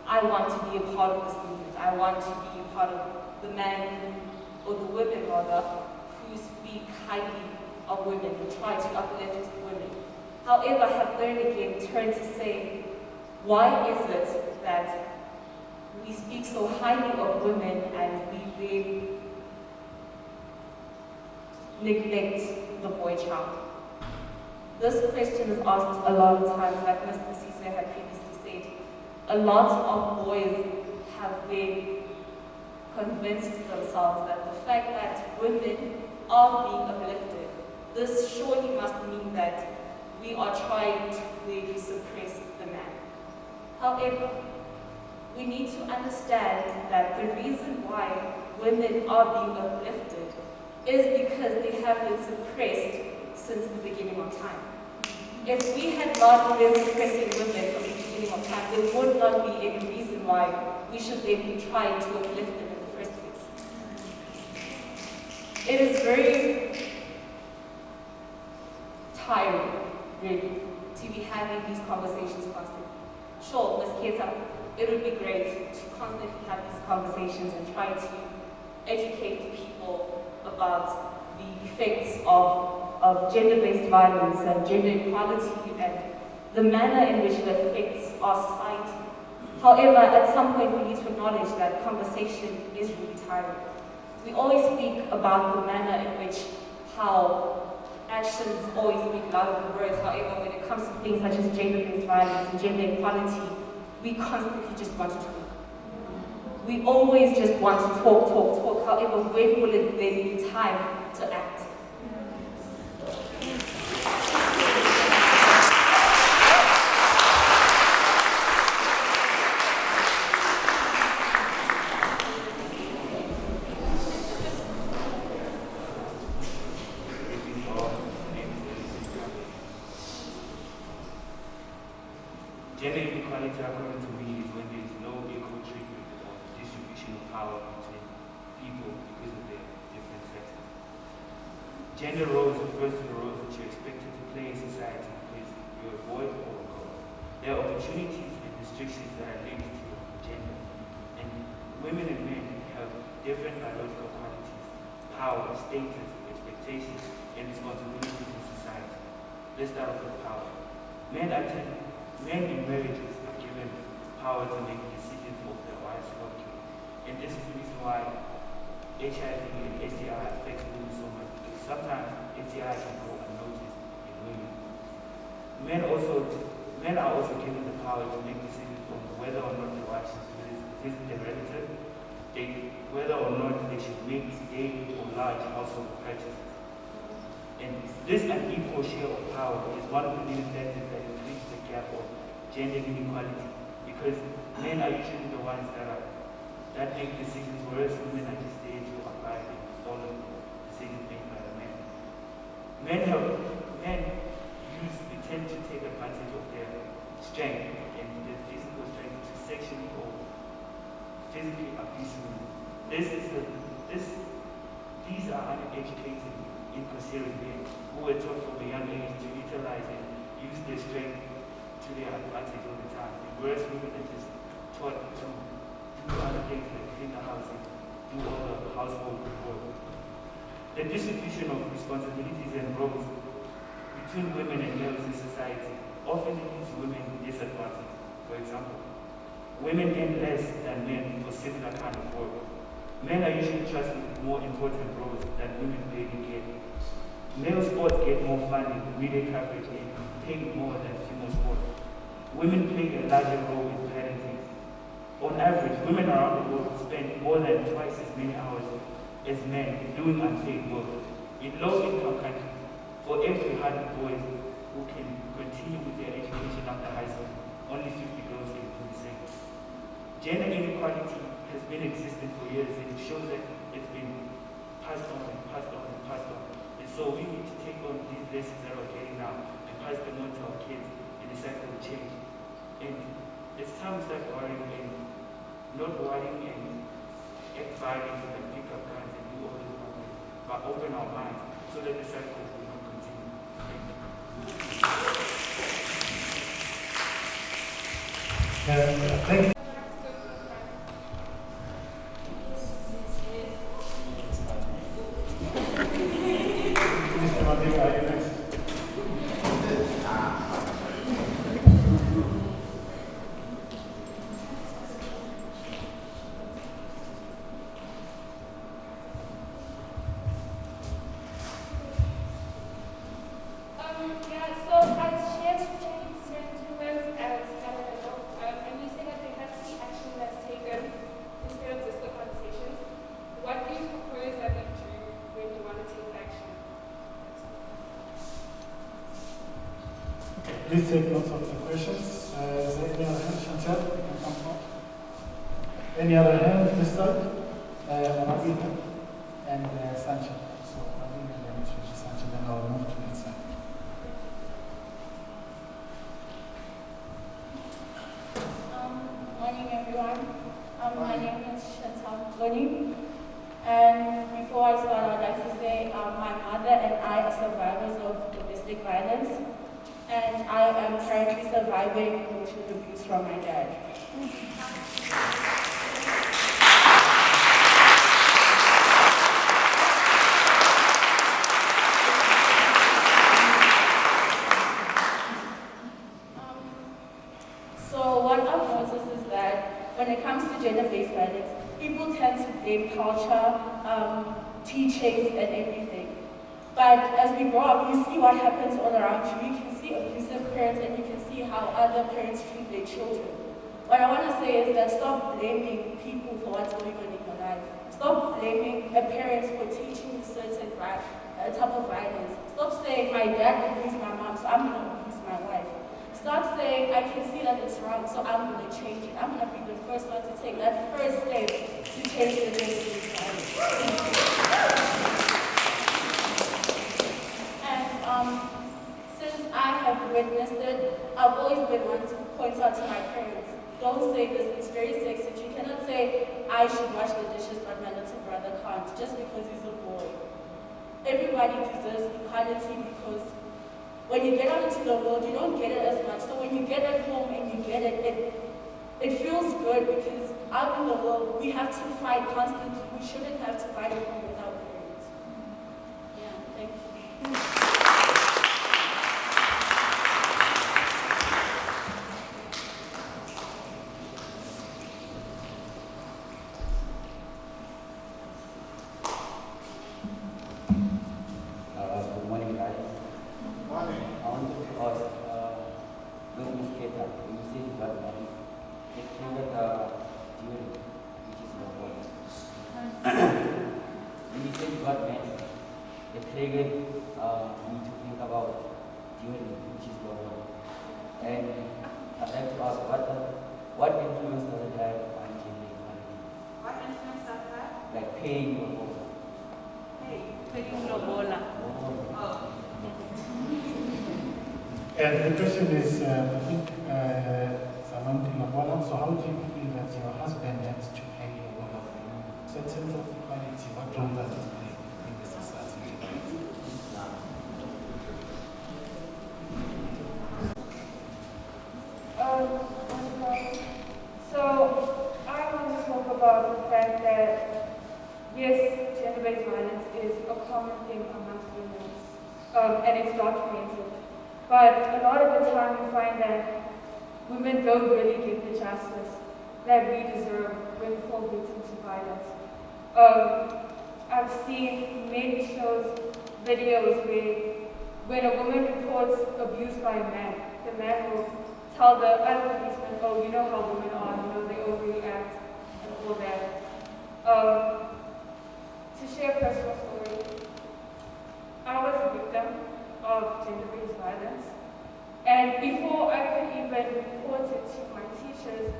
I want to be a part of this movement. I want to be a part of the men or the women rather, who speak highly of women and try to uplift women. However, have then again turned to say, why is it that we speak so highly of women and we then neglect the boy child? This question is asked a lot of times, like Mr. Caesar had previously said. A lot of boys have been convinced themselves that the fact that women are being uplifted, this surely must mean that we are trying to really suppress the man. However, we need to understand that the reason why women are being uplifted is because they have been suppressed since the beginning of time. If we had not been suppressing women from the beginning of time, there would not be any reason why we should then be trying to uplift them in the first place. It is very tiring, really, to be having these conversations constantly. Sure, Ms. Keta, it would be great to constantly have these conversations and try to educate people about the effects of gender-based violence and gender equality and the manner in which it affects our society. However, at some point we need to acknowledge that conversation is really tiring. We always speak about the manner in which how actions always speak louder than words. However, when it comes to things such as gender-based violence and gender equality, we constantly just want to talk. We always just want to talk. However, when will it then be time to act? Gender inequality, according to me, is when there is no equal treatment or distribution of power between people because of their different sexes. Gender roles refers to the roles that you're expected to play in society because you're a boy or a girl. There are opportunities and restrictions that are linked to gender. And women and men have different biological qualities, power, status, expectations, and responsibilities in society. Let's start off with power. Men in marriages are given power to make decisions of their wives' healthcare. And this is the reason why HIV and STI affect women so much, because sometimes STI can go unnoticed in women. Men are also given the power to make decisions on whether or not their wives should visit their relative, whether or not they should make daily or large household purchases. And this unequal share of power is one of the leading factors that increase the gap of gender inequality, because men are usually the ones that make decisions, whereas women are just there to abide and follow decisions made by the men. Men tend to take advantage of their strength and their physical strength to sexually or physically abuse women. These are uneducated, inconsiderate men who were taught from a young age to utilize and use their strength to their advantage all the time. Whereas women are just taught to do other things like clean the house and do all the household work. The distribution of responsibilities and roles between women and males in society often leaves women disadvantaged. For example, women earn less than men for similar kind of work. Men are usually trusted with more important roles than women barely get. Male sports get more funding, media coverage, and paid more than female sports. Women play a larger role in parenting. On average, women around the world spend more than twice as many hours as men doing unpaid work. In low-income countries, for every 100 boys who can continue with their education after high school, only 50 girls can do the same. Gender inequality has been existing for years, and it shows that it's been passed on and passed on and passed on. And so we need to take on these lessons that we're getting now and pass them on to our kids, and the cycle will change. And it's time to start worrying and not worrying and act violent and pick up guns and do all this, but open our minds so that the cycle will not continue. Thank you. Mr. Mandela, are you next? Yeah, so I share the same sentiments as Canada. And you say that there has to be action that's taken instead of just the conversations. What do you propose that we do when you want to take action? Please take notes of the questions. Is there any other hand? Chantal, you can come up. Any other hand this side? Mavina and Sancho. So Mavina and then Sancho, then I'll move to that side. Morning, everyone. My name is Chantal Goni. And before I start, I'd like to say my mother and I are survivors of domestic violence. And I am currently surviving emotional abuse from my dad. So what I've noticed is that when it comes to gender-based violence, people tend to blame culture, teachings, and everything. But as we grow up, you see what happens all around you. You can see abusive parents, and you can see how other parents treat their children. What I want to say is that stop blaming people for what's going on in your life. Stop blaming a parent for teaching you certain type of violence. Stop saying, my dad abused my mom, so I'm going to abuse my wife. Start saying, I can see that it's wrong, so I'm going to change it. I'm going to be the first one to take that first step to change the gender-based violence. And since I have witnessed it, I've always been one to point out to my parents, don't say this, it's very sexist. You cannot say, I should wash the dishes, but my little brother can't, just because he's a boy. Everybody deserves equality because when you get out into the world, you don't get it as much. So when you get it home and you get it, it feels good because out in the world, we have to fight constantly. We shouldn't have to fight at home with our parents. Yeah, thank you. Good morning, guys. Morning. I wanted to ask, with Ms. Keta, when you say you got married, it triggered during, which is your point. When you say you got married, it triggered me to think about during, which is your point. And I'd like to ask, what influence does it have on gender equality? What influence does that? Like paying your home. Paying lobola. Oh. And the question is, I think, Samantha Lobola, so how do you feel that your husband has to pay Lobola for you? So in terms of equality, what role does it play in the society? So I want to talk about the fact that yes, gender-based violence is a common thing amongst women, and it's documented. But a lot of the time we find that women don't really get the justice that we deserve when we fall victim to violence. I've seen many shows, videos where when a woman reports abuse by a man, the man will tell the other policeman, oh, you know how women are, you know, they overreact and all that. To share a personal story, I was a victim of gender-based violence, and before I could even report it to my teachers,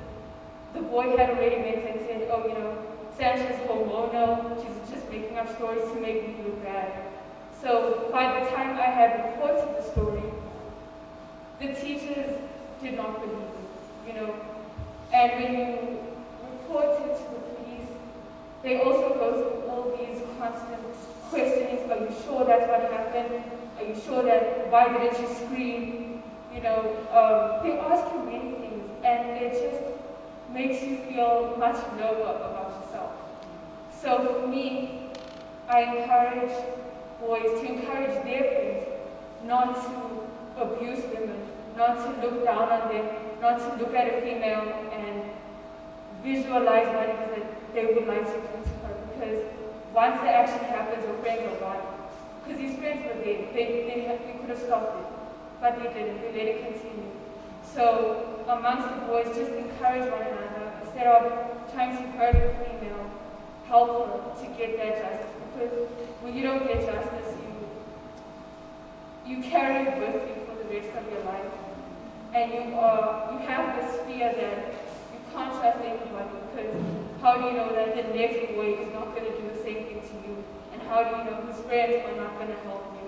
the boy had already met and said, oh, you know, Sandra's hormonal, she's just making up stories to make me look bad. So by the time I had reported the story, the teachers did not believe it, you know. And when you report it to the police, they also go through all these constant questionings. Are you sure that's what happened? Are you sure that, why didn't you scream? they ask you many things, and it just makes you feel much lower about yourself. So for me, I encourage boys to encourage their friends not to abuse women, not to look down on them, not to look at a female and visualize what it is that they would like to do to her, because once the action happens, your friends are gone. Because these friends were there, they could have stopped it, but they didn't, they let it continue. So amongst the boys, just encourage one another, instead of trying to hurt a female, help her to get that justice, because when you don't get justice, you carry it with you for the rest of your life. And you have this fear that you can't trust anybody, because how do you know that the next boy is not going to do the same thing to you? And how do you know his friends are not going to help you?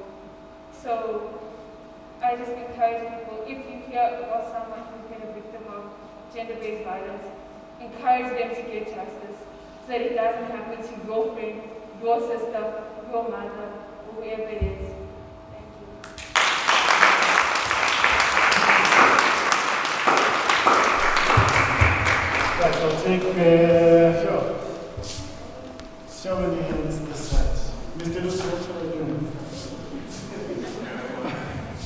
So I just encourage people, if you hear about someone who's been a victim of gender-based violence, encourage them to get justice so that it doesn't happen to your friend, your sister, your mother, or whoever it is. Right, I'll take, show many hands this side. Mr. Lucy, what shall I do?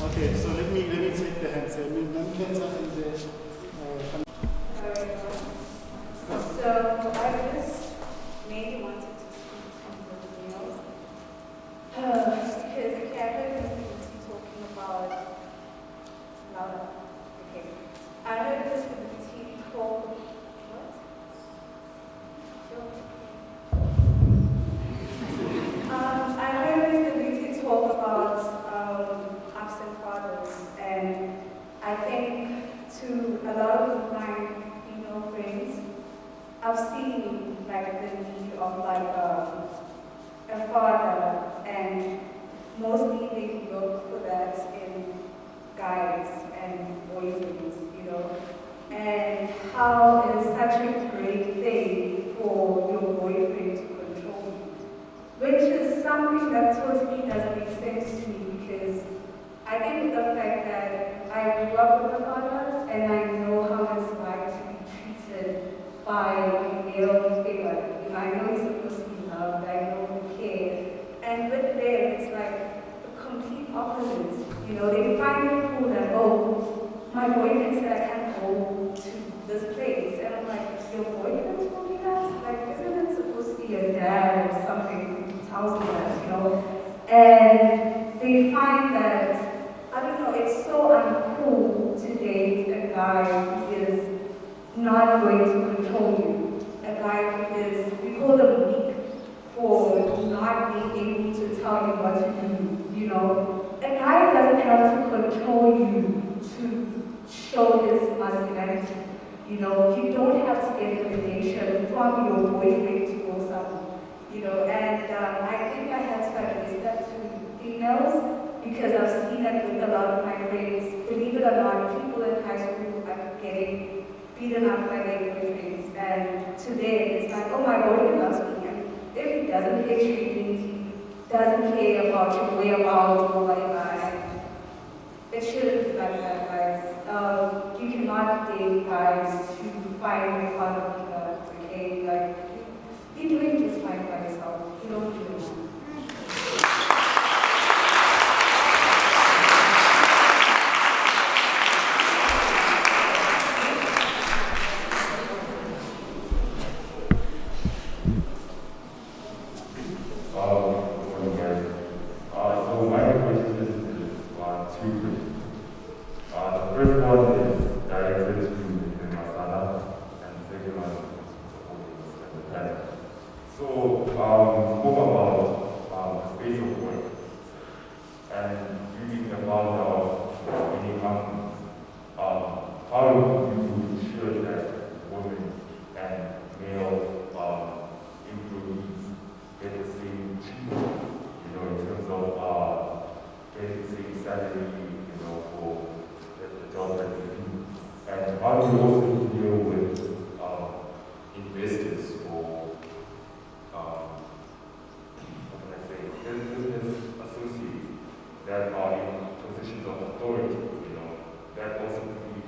Okay, so let me take the hands. Hands up in the, So I just mainly wanted to speak on the meals. Because I heard Lucy talking about louder. Okay. I heard this Lucy talk. What? I heard Mr. Lucy talk about absent fathers, and I think to a lot of my female friends, I've seen like the need of like a father, and mostly they look for that in guys and boyfriends, and how it is such a great thing for your boyfriend to control you, which is something that totally doesn't make sense to me, because I think the fact that I grew up with a father and I know how it's like to be treated by a male figure. I know he's supposed to be loved, I know he cares. And with them, it's like the complete opposite. They find it cool that, oh, my boyfriend said I can't go to this place. And I'm like, your boyfriend told me that? Like, isn't it supposed to be a dad or something who tells me that, And they find that, I don't know, it's so uncool to date a guy who is not going to control you. A guy who is, we call them weak for not being able to tell you what to do, A guy doesn't have to control you to show his masculinity, You don't have to get validation from your boyfriend to go somewhere, And I think I had to address that to females, because I've seen it with a lot of my friends. Believe it or not, people in high school are getting beaten up by their boyfriends, and to them it's like, oh, my boyfriend loves me. And if he doesn't care treatment, he doesn't care about your whereabouts or whatever. And it shouldn't be like that, guys. You cannot date guys to find a father figure, okay? Like, you're doing just fine by yourself. You don't do it.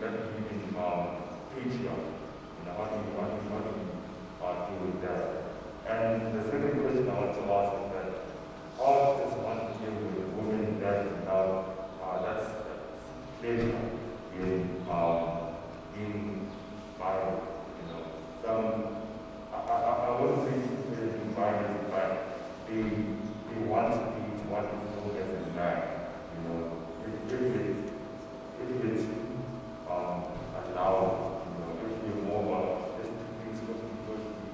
that living patriarch. How do you deal with that? And the second question I want to ask is that how does one deal with women that that's pleasure in being violent? Some I wouldn't say being violent, but they want to be what is known as a man. If it's allowed, if you're more just things because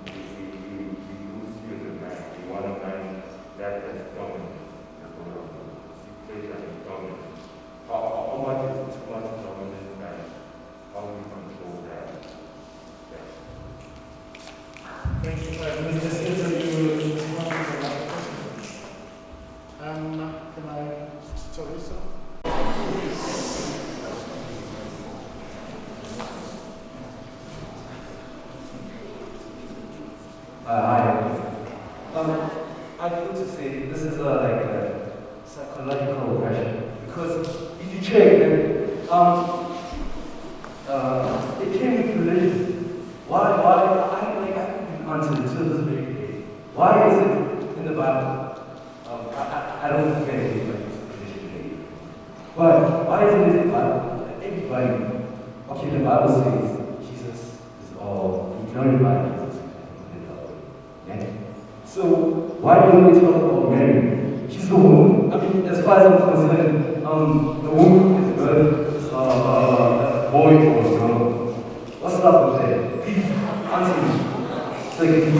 we lose you as a man. We want a man that has dominance, as well as pleasure and dominance. How much is too much dominance and how do we control that? Thank you. Mr. Caesar, you respond to the last question. Can I, Teresa? Hi. I feel to say this is like a psychological oppression because if you check, then it came with religion. Why? I couldn't answer it till this very day. Why is it in the Bible? I don't get it, but why is it in the Bible? Everybody. Okay, the Bible says Jesus is all. You glorify Jesus. Yeah. So why don't we talk about Mary? She's a woman. I mean, as far as I'm concerned, the woman is birth, boy or girl. What's up with that? Please answer me. So you can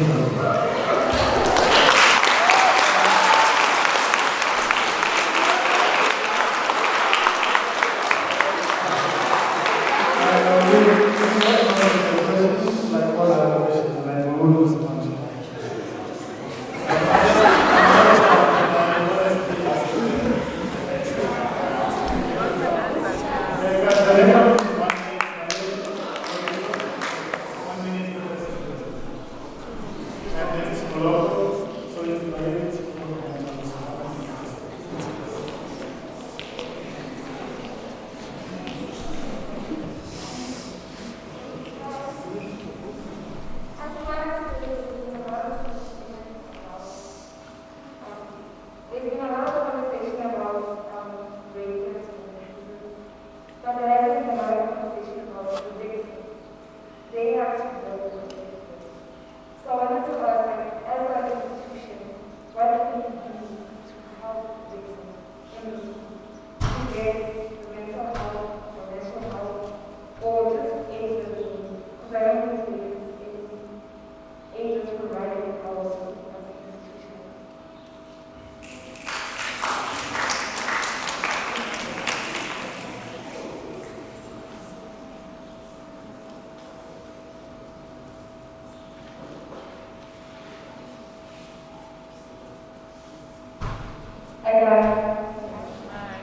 Hi guys,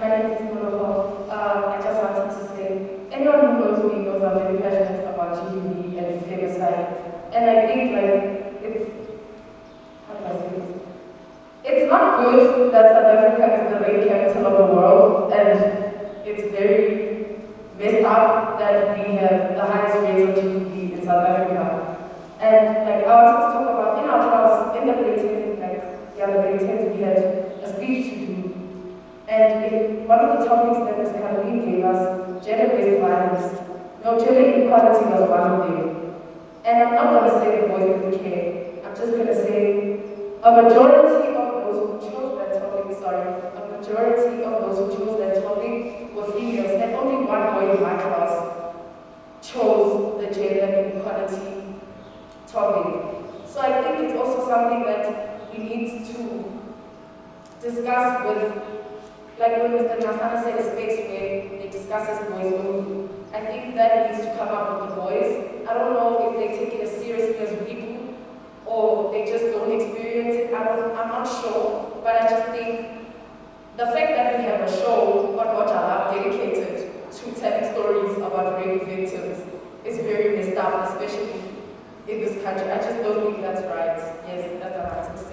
my name is Simolovo. I just wanted to say, anyone who knows me knows I'm very passionate about GDP and femicide. And I think it's, how do I say this? It's not good that South Africa is the rape capital of the world, and it's very messed up that we have the highest rates of GDP in South Africa. And I wanted to talk about, in our class, in the grade 10, the grade 10, we had a speech to do. And one of the topics that Ms. Caroline gave us, gender-based violence. No, gender equality was one of them. And I'm not going to say the boys didn't care. I'm just going to say a majority of those who chose that topic, were females, and only one boy in my class chose the gender inequality topic. So I think it's also something that we need to discuss with, like when Mr. Nasana said, a space where they discuss as boys only. I think that needs to come up with the boys. I don't know if they take it as seriously as we do, or they just don't experience it. I'm not sure, but I just think the fact that we have a show on What I Love dedicated to telling stories about rape victims is very messed up, especially in this country. I just don't think that's right. Yes, that's what I wanted to say.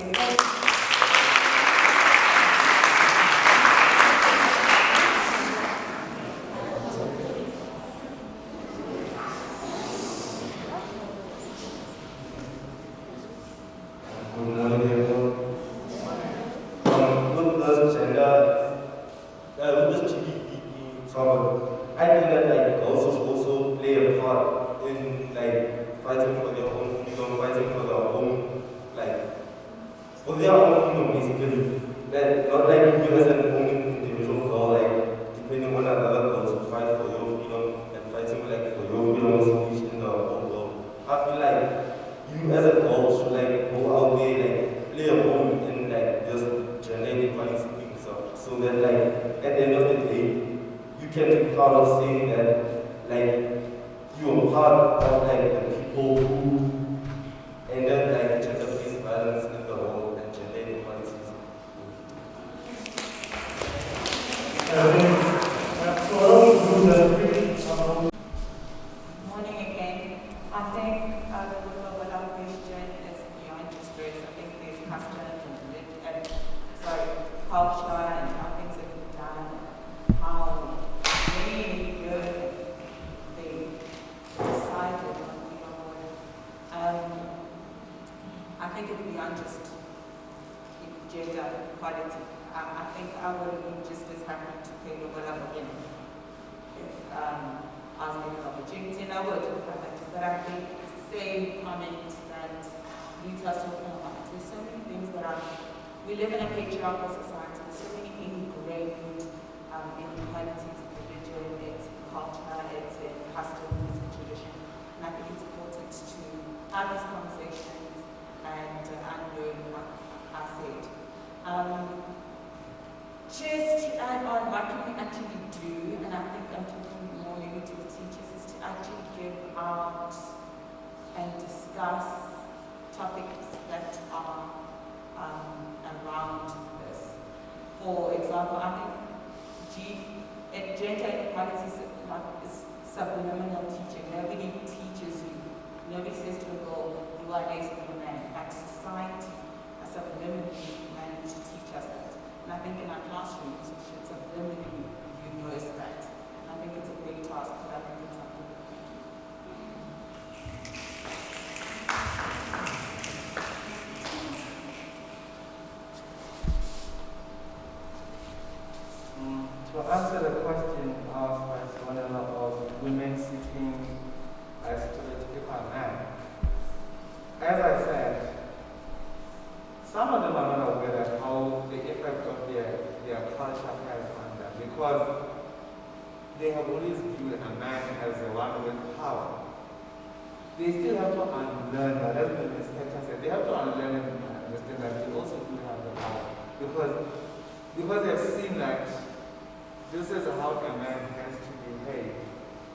I think that like girls should also play a part in like fighting for their own freedom, fighting for their own for their own freedom basically. That not like you as an own individual girl, like depending on another girl to fight for your freedom and fighting like for your freedom of speech in the whole world. I feel like you as a girl should like go out there, like play a role in like just gender equality being so that like at the end of the day you can be proud of saying that like you are part of like the people who ended like gender-based violence in the world and gender inequalities. Morning again. I think what our question is beyond just race. I think there's custom and culture and how things have been done, how many years they decided on I think it's beyond just gender equality. I think I would be just as happy to play the role of again if I was given an opportunity, and I would. But I think it's the same comment that Lita's talking about. There's so many things that we live in a patriarchal society. There's so many ingrained inequalities in religion, it's culture, it's in customs, it's in tradition. And I think it's important to have these conversations and unlearn what I said. Just to add on, what can we actually do, and I think I'm talking more maybe to the teachers, is to actually give out and discuss topics that are around this. For example, I think gender equality is subliminal teaching. Nobody teaches you. Nobody says to a girl, you are less than a man. But society has subliminally managed to teach us that. And I think in our classrooms, we should subliminally reverse that. I think it's a great task, but I think it's something we can do. To answer the question asked by someone of women seeking a stereotypical man, as I said, some of them are not aware of how the effect of their culture has on them because they have always viewed a man as the one with power. They still have to unlearn that, as the Intsika said, they have to unlearn and understand that they also do have the power because they've seen that this is how a man has to behave.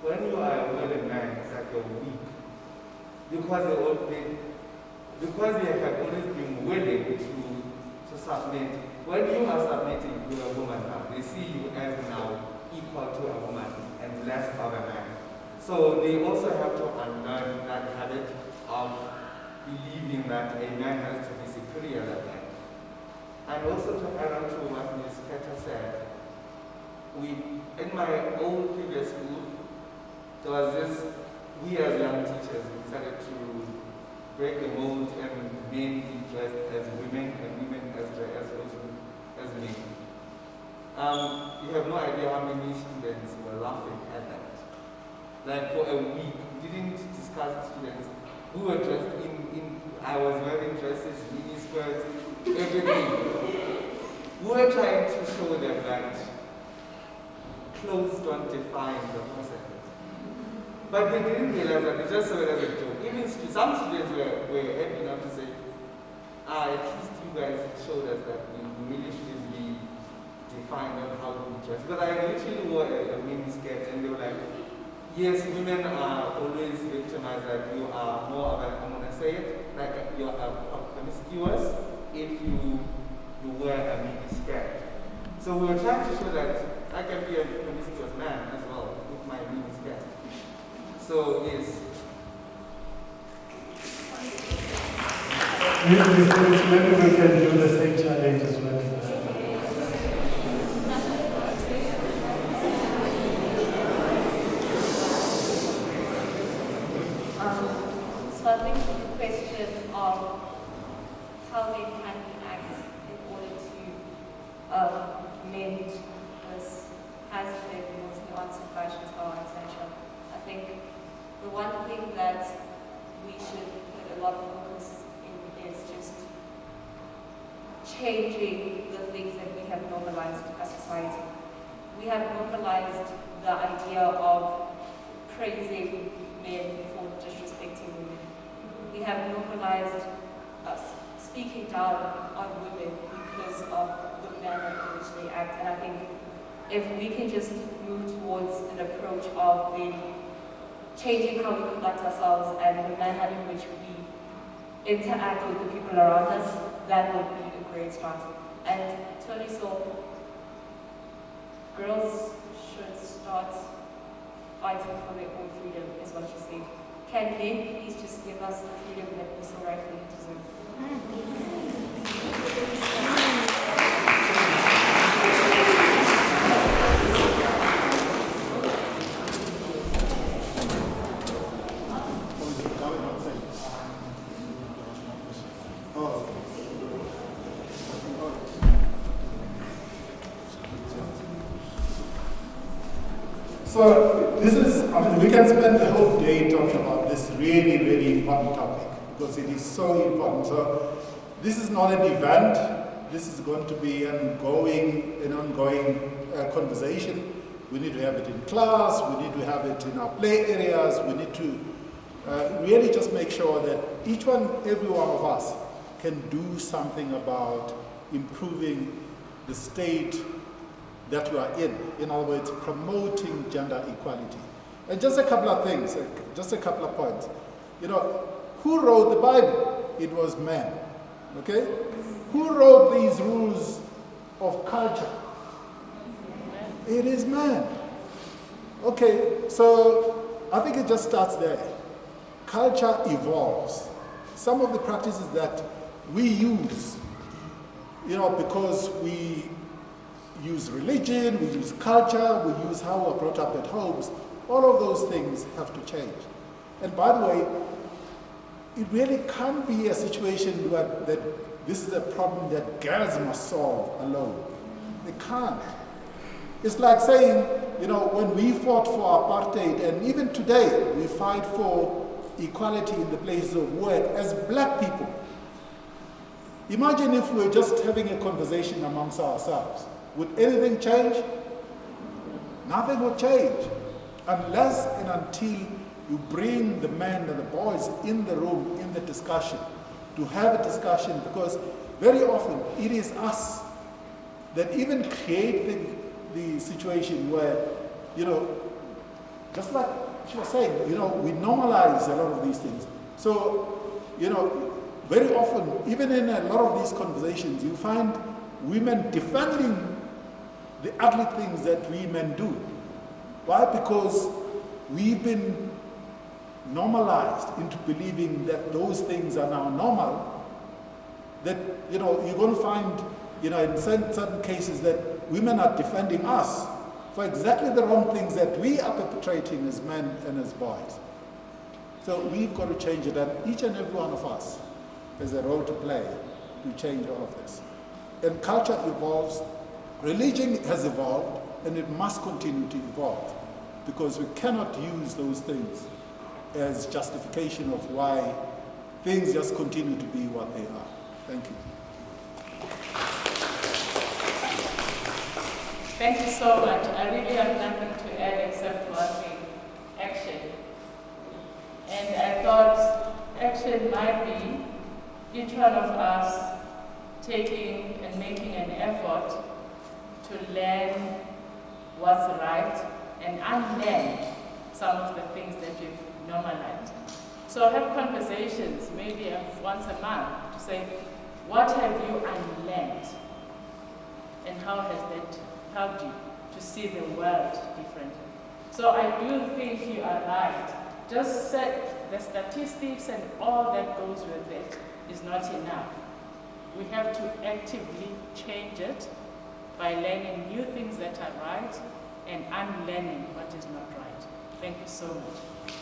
When you are with a man, it's like you're weak. Because they have always been willing to submit. When you are submitting to a woman now, they see you as now equal to a woman and less of a man. So they also have to unlearn that habit of believing that a man has to be superior than a man. And also to add on to what Ms. Keta said, in my old previous school, there was this, we as young teachers, we decided to break the mold and men be dressed as women and women as men. You have no idea how many students were laughing at that. Like for a week, we didn't discuss students who were dressed I was wearing dresses, mini skirts, everything. We were trying to show them that clothes don't define the person. But they didn't realize that, they just saw it as a joke. Even some students were happy enough to say, at least you guys showed us that we really shouldn't be defined on how to dress. Because I literally wore a mini skirt and they were like, yes, women are always victimized, that you are more of a, I'm going to say it, like you are promiscuous if you wear a mini skirt. So we were trying to show that I can be a promiscuous man as well with my mini skirt. So, yes. Maybe we can do the same challenge as well. So I think the question of how men can act in order to mend this has been mostly arts and fashions are essential. I think the one thing that we should put a lot of focus in is just changing the things that we have normalized as society. We have normalized the idea of praising men for disrespecting women. We have normalized speaking down on women because of the manner in which they act. And I think if we can just move towards an approach of then changing how we conduct ourselves and the manner in which we interact with the people around us, that would be a great start. And Tony, so girls should start fighting for their own freedom, is what you say. Can men please just give us the freedom that we so rightfully deserve? So this is, we can spend the whole day talking about this really, really important topic because it is so important. So this is not an event. This is going to be an ongoing conversation. We need to have it in class. We need to have it in our play areas. We need to really just make sure that every one of us can do something about improving the state that we are in. In other words, promoting gender equality. And just a couple of things, just a couple of points. You know, who wrote the Bible? It was men, okay? Who wrote these rules of culture? It is man. Okay, so I think it just starts there. Culture evolves. Some of the practices that we use, you know, because we use religion, we use culture, we use how we're brought up at homes, all of those things have to change. And by the way, it really can't be a situation where that this is a problem that girls must solve alone. They can't. It's like saying, you know, when we fought for apartheid, and even today we fight for equality in the places of work as black people. Imagine if we were just having a conversation amongst ourselves. Would anything change? Nothing would change unless and until you bring the men and the boys in the room, in the discussion, to have a discussion, because very often it is us that even create the situation where, you know, just like she was saying, you know, we normalize a lot of these things. So, you know, very often, even in a lot of these conversations, you find women defending the ugly things that we men do. Why? Because we've been normalized into believing that those things are now normal. That, you know, you're going to find, you know, in certain cases that women are defending us for exactly the wrong things that we are perpetrating as men and as boys. So we've got to change it, and each and every one of us has a role to play to change all of this. And culture evolves. Religion has evolved, and it must continue to evolve, because we cannot use those things as justification of why things just continue to be what they are. Thank you. Thank you so much. I really have nothing to add except one thing: action. And I thought action might be each one of us taking and making an effort to learn what's right and unlearn some of the things that you've normalized. So have conversations, maybe once a month, to say, what have you unlearned? And how has that helped you to see the world differently? So I do think you are right. Just set the statistics and all that goes with it is not enough. We have to actively change it by learning new things that are right and unlearning what is not right. Thank you so much.